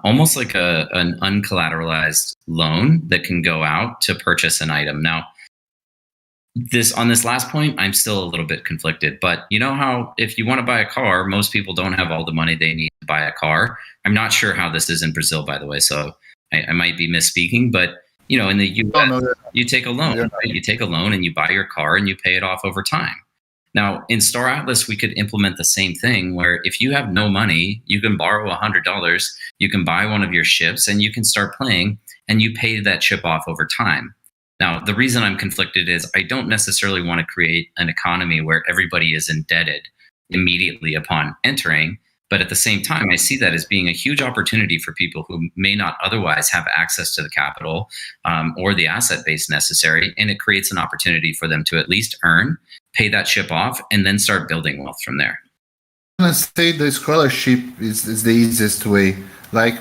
almost like an uncollateralized loan that can go out to purchase an item. Now, on this last point, I'm still a little bit conflicted, but you know how if you want to buy a car, most people don't have all the money they need to buy a car. I'm not sure how this is in Brazil, by the way, so I might be misspeaking, but in the US, you take a loan, right? You take a loan and you buy your car and you pay it off over time. Now, in Star Atlas, we could implement the same thing where if you have no money, you can borrow $100, you can buy one of your ships and you can start playing and you pay that ship off over time. Now, the reason I'm conflicted is I don't necessarily want to create an economy where everybody is indebted immediately upon entering. But at the same time, I see that as being a huge opportunity for people who may not otherwise have access to the capital or the asset base necessary. And it creates an opportunity for them to at least earn, pay that ship off, and then start building wealth from there. I'm going to say the scholarship is the easiest way. Like,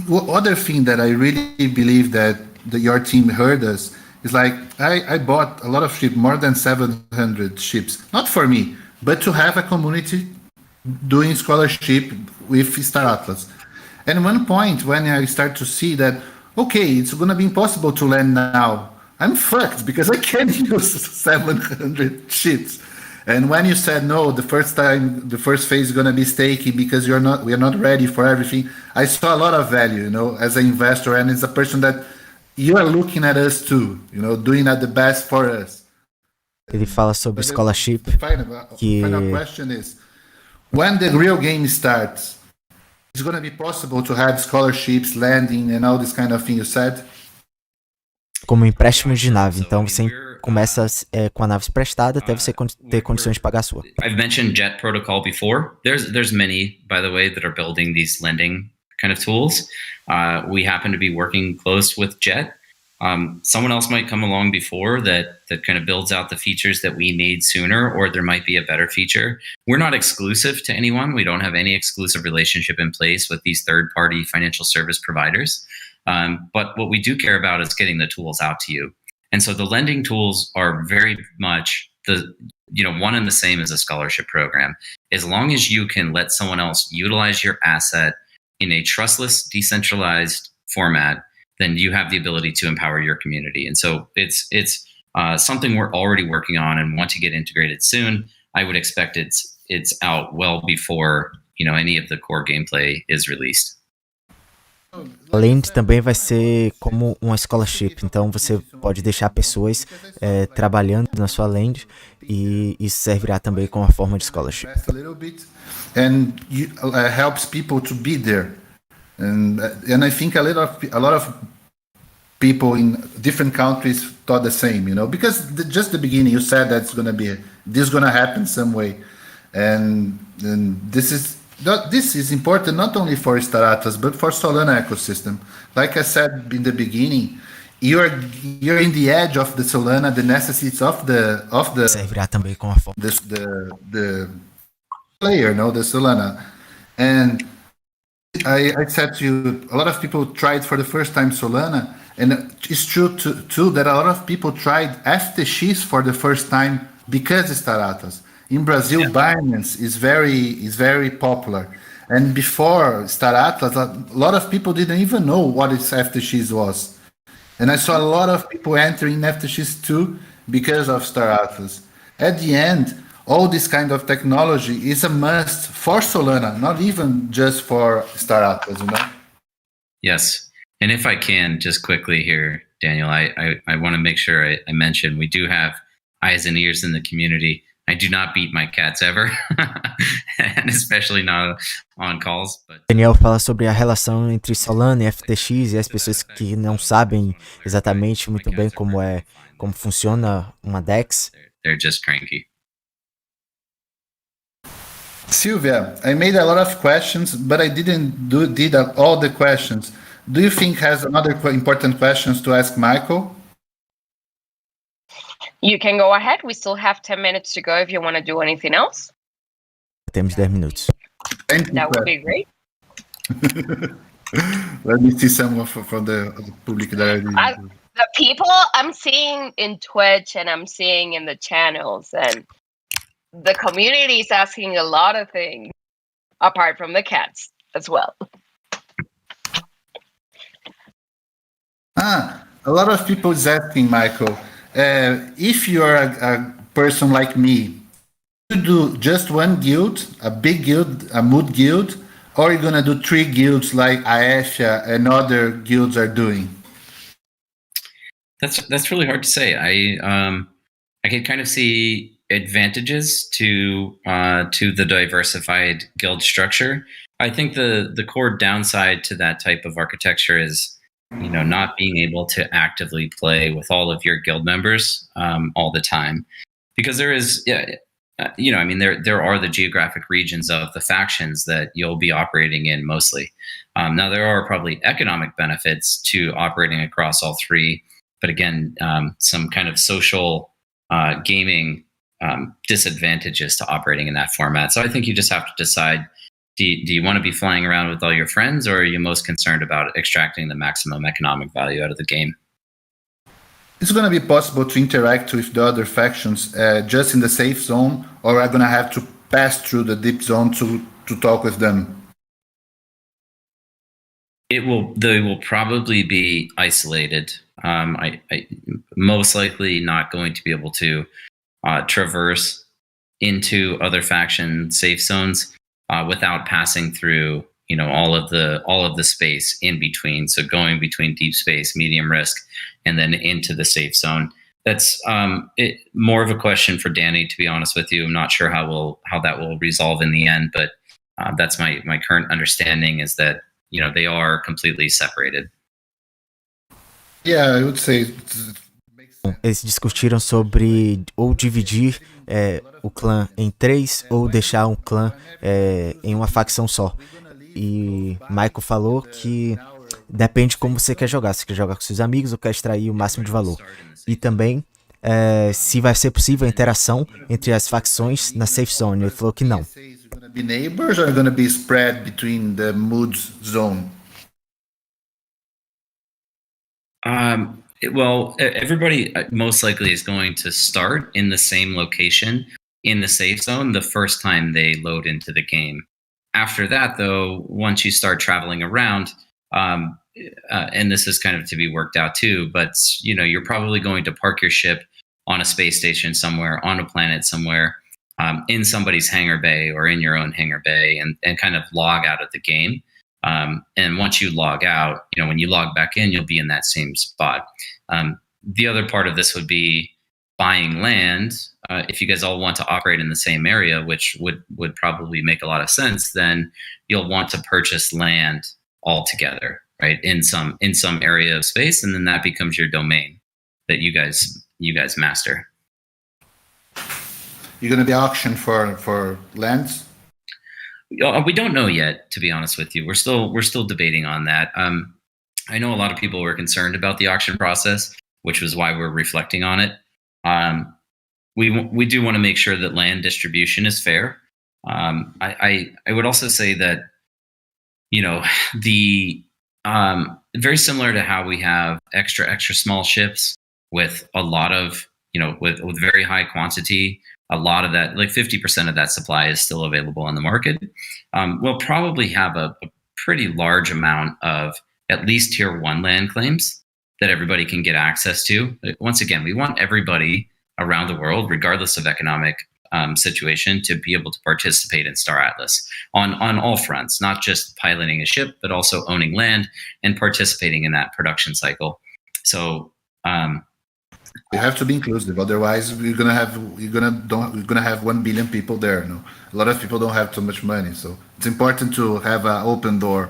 other thing that I really believe that your team heard us is like, I bought a lot of ships, more than 700 ships, not for me, but to have a community doing scholarship with Star Atlas. And one point when I start to see that, okay, it's going to be impossible to land now, I'm fucked because I can't use 700 ships. And when you said no, the first phase is going to be staking because we are not ready for everything, I saw a lot of value, as an investor and as a person that you are looking at us too, doing at the best for us. Ele fala sobre scholarship. The final question is, when the real game starts, it's going to be possible to have scholarships, landing, and all this kind of thing you said? Como empréstimo de nave. Então você começa com a nave emprestada até você ter condições de pagar a sua. I've mentioned Jet Protocol before. There's many, by the way, that are building these lending kind of tools. We happen to be working close with Jet. Someone else might come along before that kind of builds out the features that we need sooner, or there might be a better feature. We're not exclusive to anyone. We don't have any exclusive relationship in place with these third-party financial service providers. But what we do care about is getting the tools out to you. And so the lending tools are very much one and the same as a scholarship program. As long as you can let someone else utilize your asset in a trustless, decentralized format, then you have the ability to empower your community. And so it's something we're already working on and want to get integrated soon. I would expect it's out well before any of the core gameplay is released. A land também vai ser como uma scholarship, então você pode deixar pessoas trabalhando na sua land e isso servirá também como uma forma de scholarship. And helps people to be there, and I think a lot of people in different countries thought the same, because just the beginning you said that this is gonna happen some way, and this is important not only for Star Atlas but for Solana ecosystem. Like I said in the beginning, you're in the edge of the Solana, the necessities of the servirá também como uma forma the player, the Solana. And I said to you, a lot of people tried for the first time Solana, and it's true too that a lot of people tried FTX for the first time because of Star Atlas. In Brazil, Binance is very popular, and before Star Atlas, a lot of people didn't even know what FTX was, and I saw a lot of people entering FTX too because of Star Atlas. At the end, all this kind of technology is a must for Solana, not even just for Star Atlas, Yes. And if I can, just quickly here, Daniel, I want to make sure I mention we do have eyes and ears in the community. I do not beat my cats ever, and especially not on calls. But Daniel fala sobre a relação entre Solana e FTX e as pessoas que não sabem exatamente muito bem como funciona uma DEX. They're just cranky. Sylvia, I made a lot of questions, but I didn't did all the questions. Do you think has another important questions to ask Michael? You can go ahead. We still have 10 minutes to go if you want to do anything else. Temos 10 minutos. That would be great. Let me see some from the public that The people I'm seeing in Twitch and I'm seeing in the channels, and the community is asking a lot of things apart from the cats as well. A lot of people is asking, Michael, if you are a person like me, you do just one guild, a big guild, a mood guild, or you're gonna do 3 guilds like Aesha and other guilds are doing? That's really hard to say. I can kind of see advantages to the diversified guild structure. I think the core downside to that type of architecture is, not being able to actively play with all of your guild members all the time, because there is, there are the geographic regions of the factions that you'll be operating in mostly. Now there are probably economic benefits to operating across all 3, but again, some kind of social gaming disadvantages to operating in that format. So I think you just have to decide, do you want to be flying around with all your friends, or are you most concerned about extracting the maximum economic value out of the game? Is it going to be possible to interact with the other factions just in the safe zone, or are going to have to pass through the deep zone to talk with them? They will probably be isolated. I most likely not going to be able to traverse into other faction safe zones without passing through, all of the space in between. So going between deep space, medium risk, and then into the safe zone. That's more of a question for Danny, to be honest with you. I'm not sure how that will resolve in the end, but that's my current understanding, is that they are completely separated. Yeah, I would say. Eles discutiram sobre ou dividir o clã em 3 ou deixar um clã em uma facção só. E Michael falou que depende como você quer jogar. Se quer jogar com seus amigos ou quer extrair o máximo de valor. E também se vai ser possível a interação entre as facções na safe zone. Ele falou que não. Be neighbors or going to be spread between the mood zone? Well, everybody most likely is going to start in the same location in the safe zone the first time they load into the game. After that, though, once you start traveling around, and this is kind of to be worked out too, but you're probably going to park your ship on a space station somewhere, on a planet somewhere, in somebody's hangar bay or in your own hangar bay, and kind of log out of the game. And once you log out, when you log back in, you'll be in that same spot. The other part of this would be buying land. If you guys all want to operate in the same area, which would probably make a lot of sense, then you'll want to purchase land all together, right? In some area of space, and then that becomes your domain that you guys master. You're going to be auctioned for lands? We don't know yet, to be honest with you. We're still debating on that. I know a lot of people were concerned about the auction process, which was why we're reflecting on it. We do want to make sure that land distribution is fair. I would also say that the very similar to how we have extra small ships with a lot of with very high quantity. A lot of that, like 50% of that supply, is still available on the market. We'll probably have a pretty large amount of at least tier 1 land claims that everybody can get access to. Once again, we want everybody around the world, regardless of economic situation, to be able to participate in Star Atlas on all fronts, not just piloting a ship, but also owning land and participating in that production cycle. So you have to be inclusive, otherwise you're gonna have 1 billion people there. A lot of people don't have too much money, so it's important to have an open door.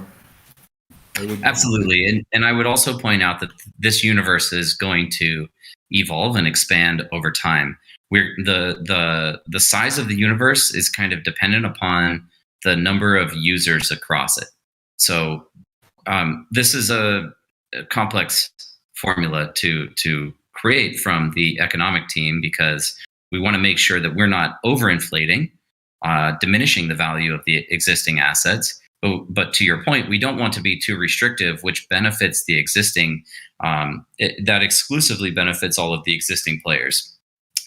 Absolutely, and I would also point out that this universe is going to evolve and expand over time. The size of the universe is kind of dependent upon the number of users across it. So this is a complex formula to create from the economic team, because we want to make sure that we're not overinflating, diminishing the value of the existing assets, But to your point, we don't want to be too restrictive, which benefits the existing, that exclusively benefits all of the existing players.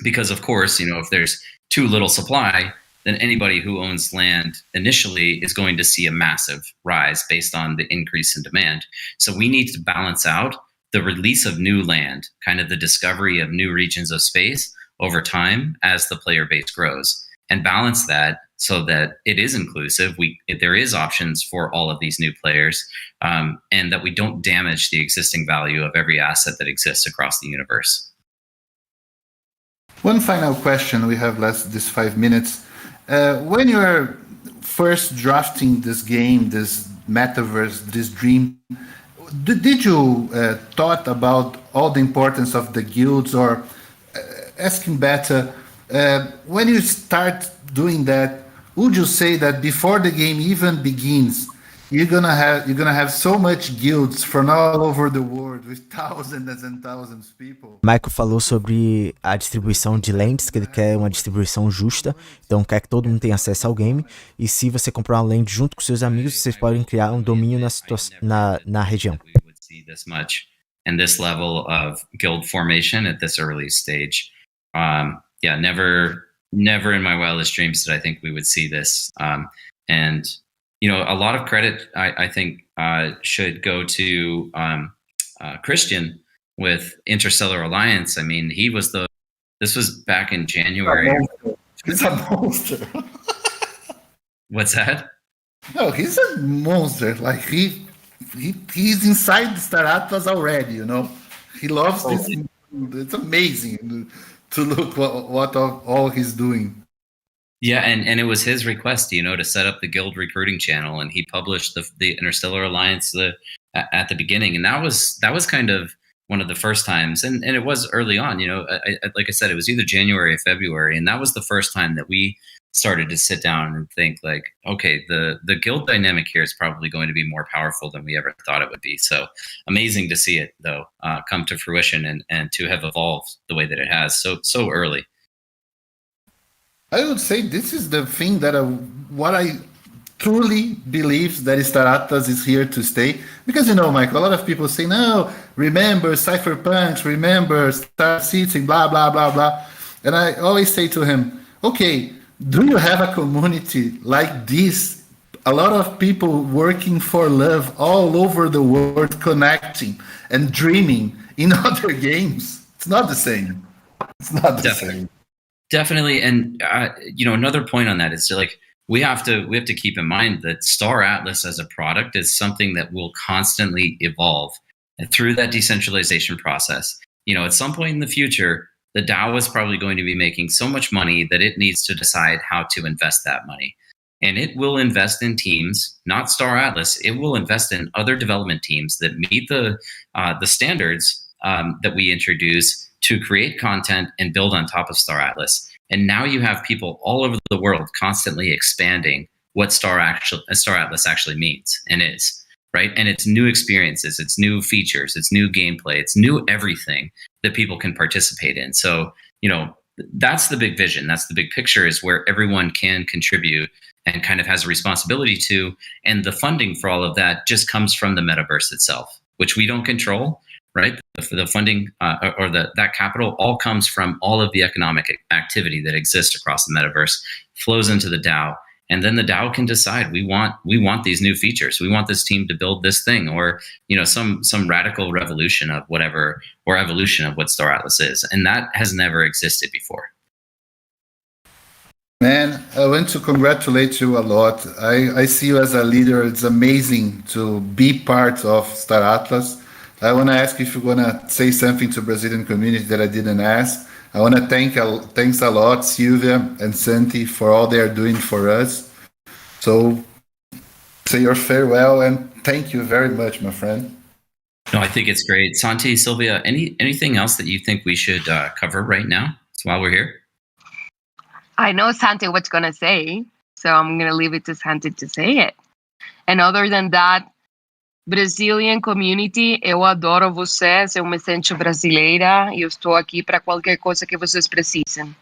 Because of course, if there's too little supply, then anybody who owns land initially is going to see a massive rise based on the increase in demand. So we need to balance out the release of new land, kind of the discovery of new regions of space over time as the player base grows, and balance that so that it is inclusive. There is options for all of these new players, and that we don't damage the existing value of every asset that exists across the universe. One final question. We have this 5 minutes. When you are first drafting this game, this metaverse, this dream, did you thought about all the importance of the guilds, or asking better, when you start doing that, would you say that before the game even begins, you're gonna have so much guilds from all over the world with thousands and thousands of people? Michael falou sobre a distribuição de lands, que ele quer uma distribuição justa, então quer que todo mundo tenha acesso ao game, e se você comprar uma land junto com seus amigos, vocês podem criar um domínio na região. We would see this much and this level of guild formation at this early stage. Never in my wildest dreams did I think we would see this. And a lot of credit I think should go to Christian with Interstellar Alliance. I mean, this was back in January. He's a monster. What's that? No, he's a monster. Like he's inside Star Atlas already. He loves this. It's amazing to look what all he's doing. Yeah, and it was his request, to set up the guild recruiting channel, and he published the Interstellar Alliance at the beginning, and that was kind of one of the first times, and it was early on. Like I said, it was either January or February, and that was the first time that we started to sit down and think like, okay, the guild dynamic here is probably going to be more powerful than we ever thought it would be. So amazing to see it though come to fruition and to have evolved the way that it has so early. I would say this is the thing that what I truly believe, that Star Atlas is here to stay. Because, Michael, a lot of people say, no, remember Cypherpunks, remember Star City, blah, blah, blah, blah. And I always say to him, okay, do you have a community like this? A lot of people working for love all over the world, connecting and dreaming in other games. It's not the same. It's not the same. Definitely, and another point on that is like we have to keep in mind that Star Atlas as a product is something that will constantly evolve, and through that decentralization process. At some point in the future, the DAO is probably going to be making so much money that it needs to decide how to invest that money, and it will invest in teams, not Star Atlas. It will invest in other development teams that meet the standards that we introduce to create content and build on top of Star Atlas. And now you have people all over the world constantly expanding what Star Atlas actually means and is, right? And it's new experiences, it's new features, it's new gameplay, it's new everything that people can participate in. So, that's the big vision. That's the big picture, is where everyone can contribute and kind of has a responsibility to. And the funding for all of that just comes from the metaverse itself, which we don't control. Right, the funding or that capital all comes from all of the economic activity that exists across the metaverse, flows into the DAO, and then the DAO can decide we want these new features, we want this team to build this thing, or some radical revolution of whatever, or evolution of what Star Atlas is, and that has never existed before. Man, I want to congratulate you a lot. I see you as a leader. It's amazing to be part of Star Atlas. I want to ask if you're going to say something to Brazilian community that I didn't ask. I want to thanks a lot, Silvia and Santi, for all they are doing for us. So say your farewell, and thank you very much, my friend. No, I think it's great. Santi, Silvia, anything else that you think we should cover right now while we're here? I know Santi what's going to say, so I'm going to leave it to Santi to say it. And other than that, Brazilian community, eu adoro vocês, eu me sinto brasileira e eu estou aqui para qualquer coisa que vocês precisem.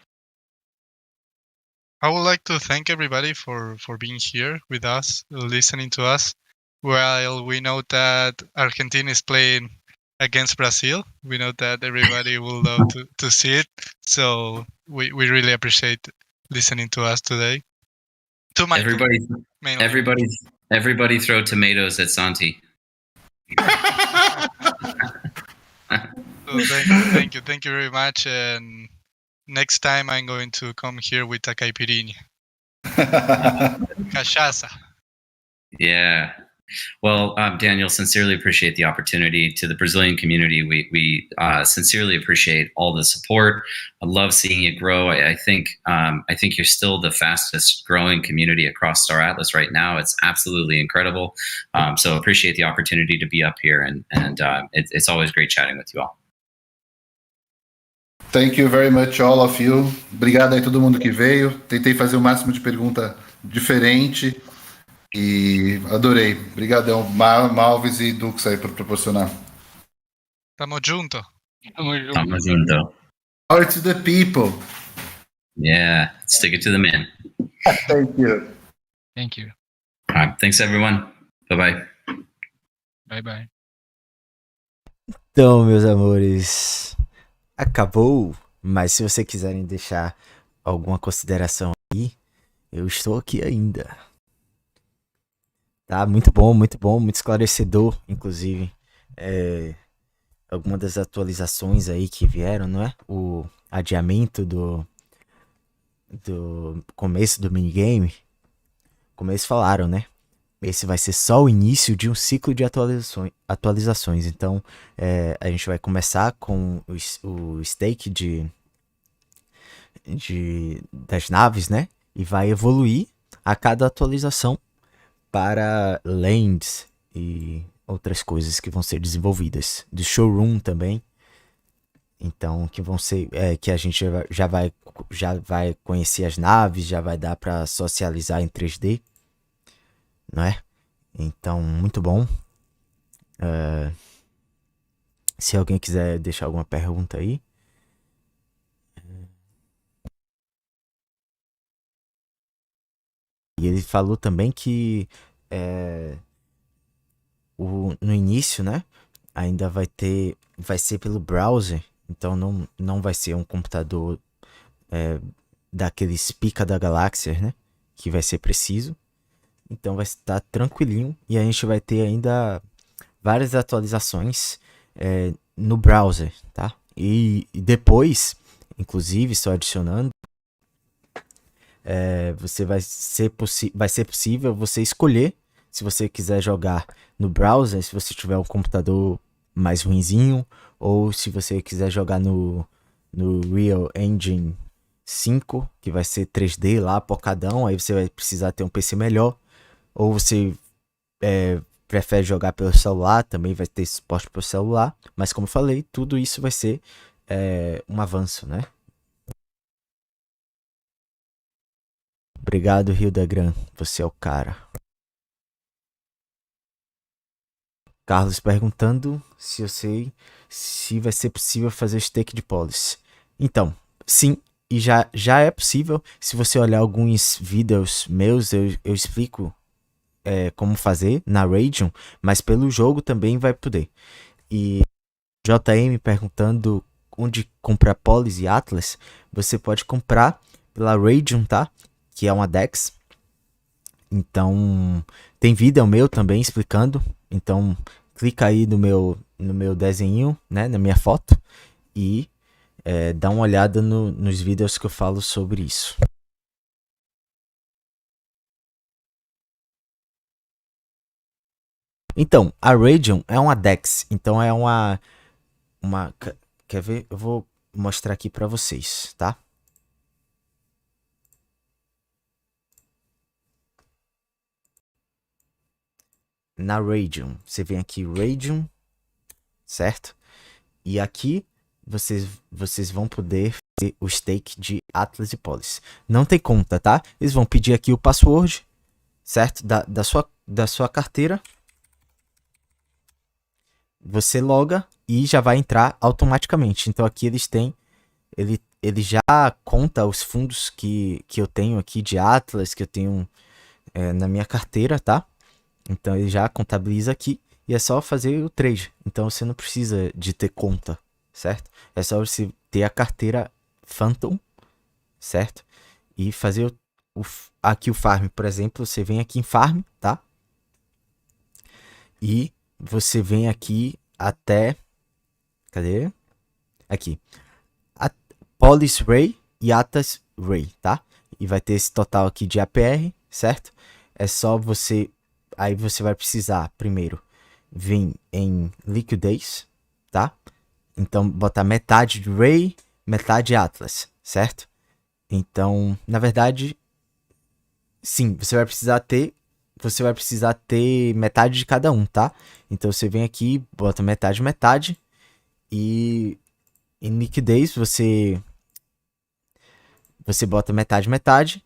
I would like to thank everybody for being here with us, listening to us. While we know that Argentina is playing against Brazil, we know that everybody will love to see it. So we really appreciate listening to us today. To Michael, mainly. Everybody throw tomatoes at Santi. So thank you very much. And next time I'm going to come here with a caipirinha. Cachaça. Yeah. Well, Daniel, sincerely appreciate the opportunity. To the Brazilian community, we sincerely appreciate all the support. I love seeing it grow. I think you're still the fastest growing community across Star Atlas right now. It's absolutely incredible. So appreciate the opportunity to be up here, and it's always great chatting with you all. Thank you very much, all of you. Obrigado aí todo mundo que veio. Tentei fazer o máximo de pergunta diferente. E adorei. Obrigadão, Malves e Dux aí por proporcionar. Tamo junto. Tamo junto. Power to the people. Yeah, stick it to the man. Thank you. Thank you. All right, thanks everyone. Bye-bye. Bye-bye. Então, meus amores, acabou. Mas se vocês quiserem deixar alguma consideração aí, eu estou aqui ainda. Tá, muito bom, muito esclarecedor, inclusive, algumas das atualizações aí que vieram, não é? O adiamento do começo do minigame, como eles falaram, né? Esse vai ser só o início de um ciclo de atualizações. Então, a gente vai começar com o stake das naves, né? E vai evoluir a cada atualização para lands e outras coisas que vão ser desenvolvidas. Do showroom também. Então, que vão ser, que a gente já vai conhecer as naves, já vai dar para socializar em 3D, não é? Então, muito bom. Se alguém quiser deixar alguma pergunta aí. E ele falou também que no início, né, ainda vai ser pelo browser, então não vai ser um computador daqueles pica da galáxia, né, que vai ser preciso. Então vai estar tranquilinho e a gente vai ter ainda várias atualizações no browser, tá? E depois, inclusive, só adicionando, vai ser possível você escolher se você quiser jogar no browser, se você tiver um computador mais ruinzinho, ou se você quiser jogar no Real Engine 5, que vai ser 3D lá, pocadão, aí você vai precisar ter um PC melhor, ou você prefere jogar pelo celular, também vai ter suporte pelo celular, mas como eu falei, tudo isso vai ser um avanço, né? Obrigado, Rio da Gran. Você é o cara. Carlos perguntando se eu sei se vai ser possível fazer stake de polis. Então, sim, e já é possível. Se você olhar alguns vídeos meus, eu explico como fazer na Radeon, mas pelo jogo também vai poder. E JM perguntando onde comprar polis e Atlas, você pode comprar pela Radeon, tá? Que é uma DEX. Então, tem vídeo meu também explicando. Então, clica aí no meu desenho, né, na minha foto, e dá uma olhada nos vídeos que eu falo sobre isso. Então, a Radeon é uma DEX. Então, é uma... Quer ver? Eu vou mostrar aqui para vocês, tá? Na Radeon, você vem aqui Radeon, certo? E aqui vocês vão poder fazer o stake de Atlas e Polis. Não tem conta, tá? Eles vão pedir aqui o password, certo? Da sua carteira. Você loga e já vai entrar automaticamente. Então aqui eles têm ele já conta os fundos que eu tenho aqui de Atlas, que eu tenho na minha carteira, tá? Então ele já contabiliza aqui e é só fazer o trade. Então você não precisa de ter conta, certo? É só você ter a carteira Phantom, certo? E fazer aqui o farm, por exemplo, você vem aqui em farm, tá? E você vem aqui até... Cadê? Aqui. Polis Ray e Atas Ray, tá? E vai ter esse total aqui de APR, certo? É só você... Aí você vai precisar, primeiro, vir em liquidez, tá? Então, botar metade de Ray, metade Atlas, certo? Então, na verdade, sim, você vai precisar ter metade de cada um, tá? Então, você vem aqui, bota metade, metade, e em liquidez você bota metade, metade,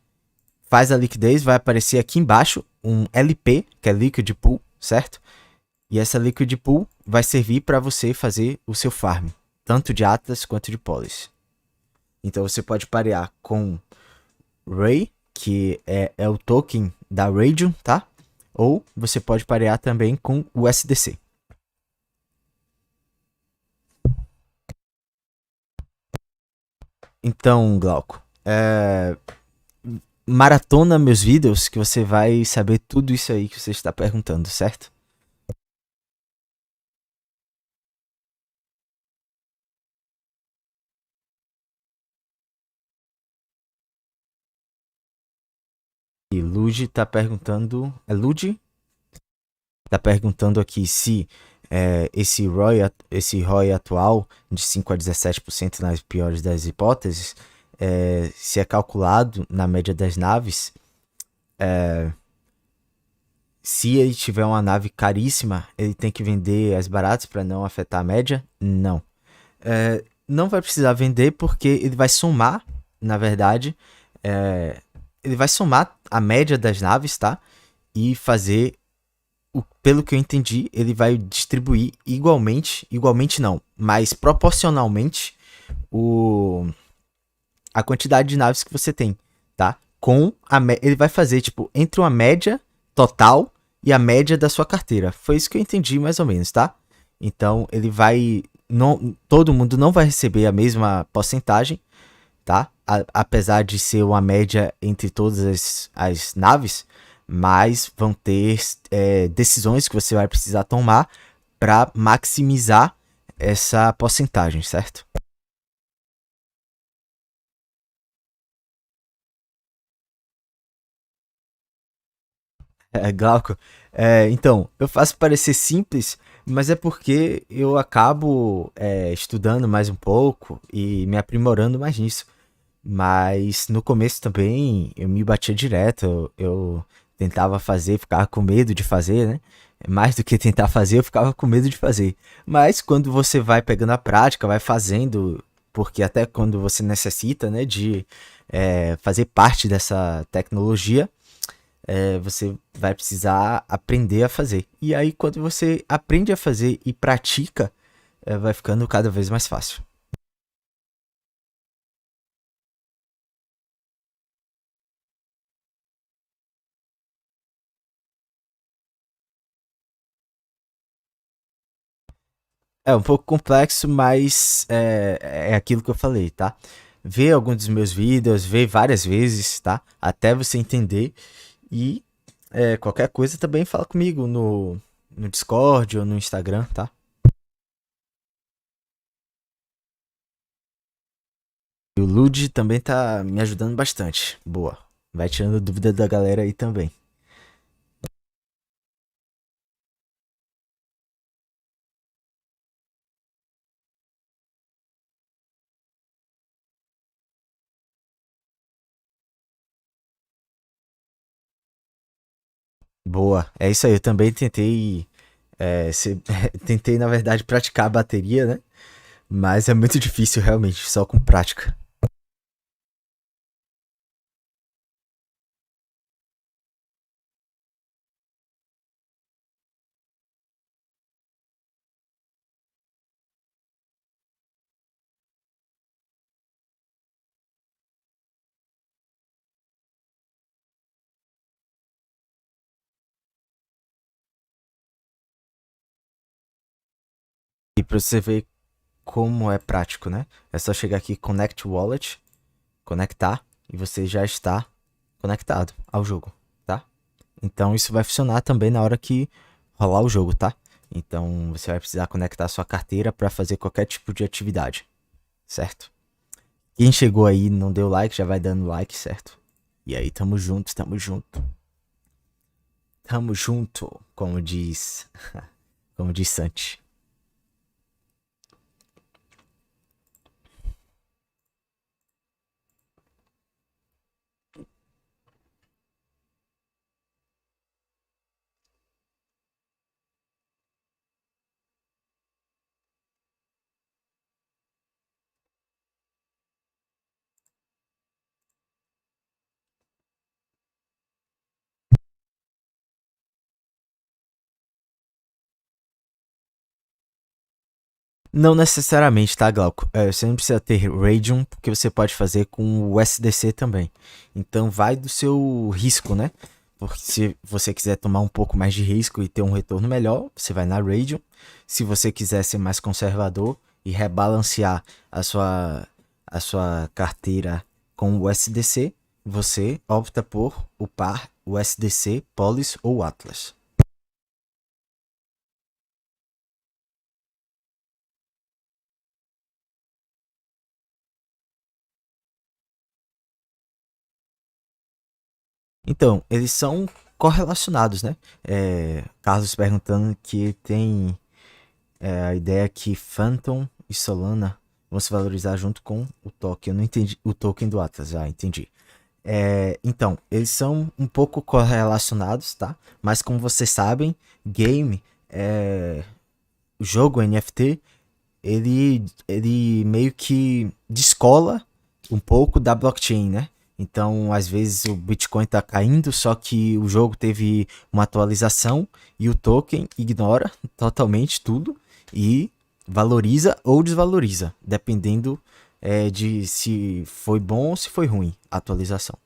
faz a liquidez, vai aparecer aqui embaixo um LP, que é Liquid Pool, certo? E essa Liquid Pool vai servir para você fazer o seu farm, tanto de Atlas quanto de Polis. Então você pode parear com Ray, que é o token da Radium, tá? Ou você pode parear também com o USDC. Então, Glauco, maratona meus vídeos que você vai saber tudo isso aí que você está perguntando, certo? E Luigi tá perguntando... É Luigi? Tá perguntando aqui se esse ROI atual de 5 a 17% nas piores das hipóteses, se é calculado na média das naves, se ele tiver uma nave caríssima, ele tem que vender as baratas para não afetar a média? Não. Não vai precisar vender porque ele vai somar, na verdade, ele vai somar a média das naves, tá? E fazer, pelo que eu entendi, ele vai distribuir igualmente não, mas proporcionalmente a quantidade de naves que você tem, tá? Ele vai fazer, tipo, entre uma média total e a média da sua carteira. Foi isso que eu entendi mais ou menos, tá? Então, ele vai... todo mundo não vai receber a mesma porcentagem, tá? Apesar de ser uma média entre todas as naves, mas vão ter decisões que você vai precisar tomar para maximizar essa porcentagem, certo? Glauco, então, eu faço parecer simples, mas é porque eu acabo estudando mais um pouco e me aprimorando mais nisso. Mas no começo também eu me batia direto, eu tentava fazer, ficava com medo de fazer, né? Mais do que tentar fazer, eu ficava com medo de fazer. Mas quando você vai pegando a prática, vai fazendo, porque até quando você necessita, né, de fazer parte dessa tecnologia, você vai precisar aprender a fazer. E aí, quando você aprende a fazer e pratica, vai ficando cada vez mais fácil. É um pouco complexo, mas é aquilo que eu falei, tá? Vê alguns dos meus vídeos, vê várias vezes, tá? Até você entender. E qualquer coisa também fala comigo no Discord ou no Instagram, tá? E o Lud também tá me ajudando bastante. Boa. Vai tirando dúvida da galera aí também. Boa. É isso aí. Eu também tentei. Tentei, na verdade, praticar a bateria, né? Mas é muito difícil, realmente, só com prática. E para você ver como é prático, né? É só chegar aqui, Connect Wallet, conectar, e você já está conectado ao jogo, tá? Então isso vai funcionar também na hora que rolar o jogo, tá? Então você vai precisar conectar sua carteira para fazer qualquer tipo de atividade, certo? Quem chegou aí e não deu like, já vai dando like, certo? E aí, tamo junto, tamo junto. Tamo junto, como diz Santi. Não necessariamente, tá, Glauco? Você não precisa ter Radium, porque você pode fazer com o SDC também. Então vai do seu risco, né? Porque se você quiser tomar um pouco mais de risco e ter um retorno melhor, você vai na Radium. Se você quiser ser mais conservador e rebalancear a sua carteira com o SDC, você opta por upar o SDC, Polis ou Atlas. Então, eles são correlacionados, né? Carlos perguntando que tem a ideia que Phantom e Solana vão se valorizar junto com o token. Eu não entendi o token do Atlas, entendi. Então, eles são um pouco correlacionados, tá? Mas como vocês sabem, game, o jogo NFT, ele meio que descola um pouco da blockchain, né? Então, às vezes o Bitcoin tá caindo, só que o jogo teve uma atualização e o token ignora totalmente tudo e valoriza ou desvaloriza, dependendo de se foi bom ou se foi ruim a atualização.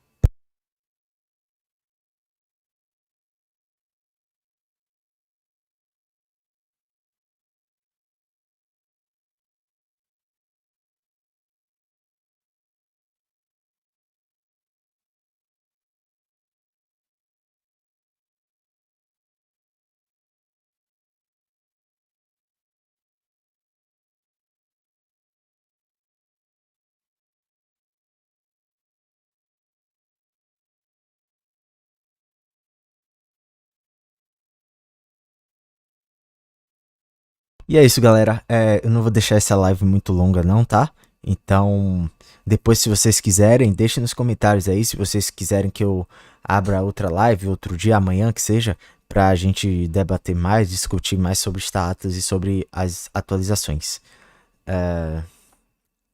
E é isso, galera. Eu não vou deixar essa live muito longa, não, tá? Então, depois, se vocês quiserem, deixem nos comentários aí. Se vocês quiserem que eu abra outra live, outro dia, amanhã, que seja, pra gente debater mais, discutir mais sobre status e sobre as atualizações.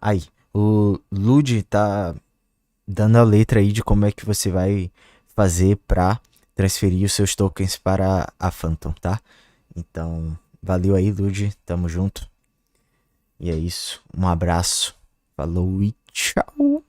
Aí, o Lud tá dando a letra aí de como é que você vai fazer pra transferir os seus tokens para a Phantom, tá? Então, valeu aí, Lud. Tamo junto. E é isso. Um abraço. Falou e tchau.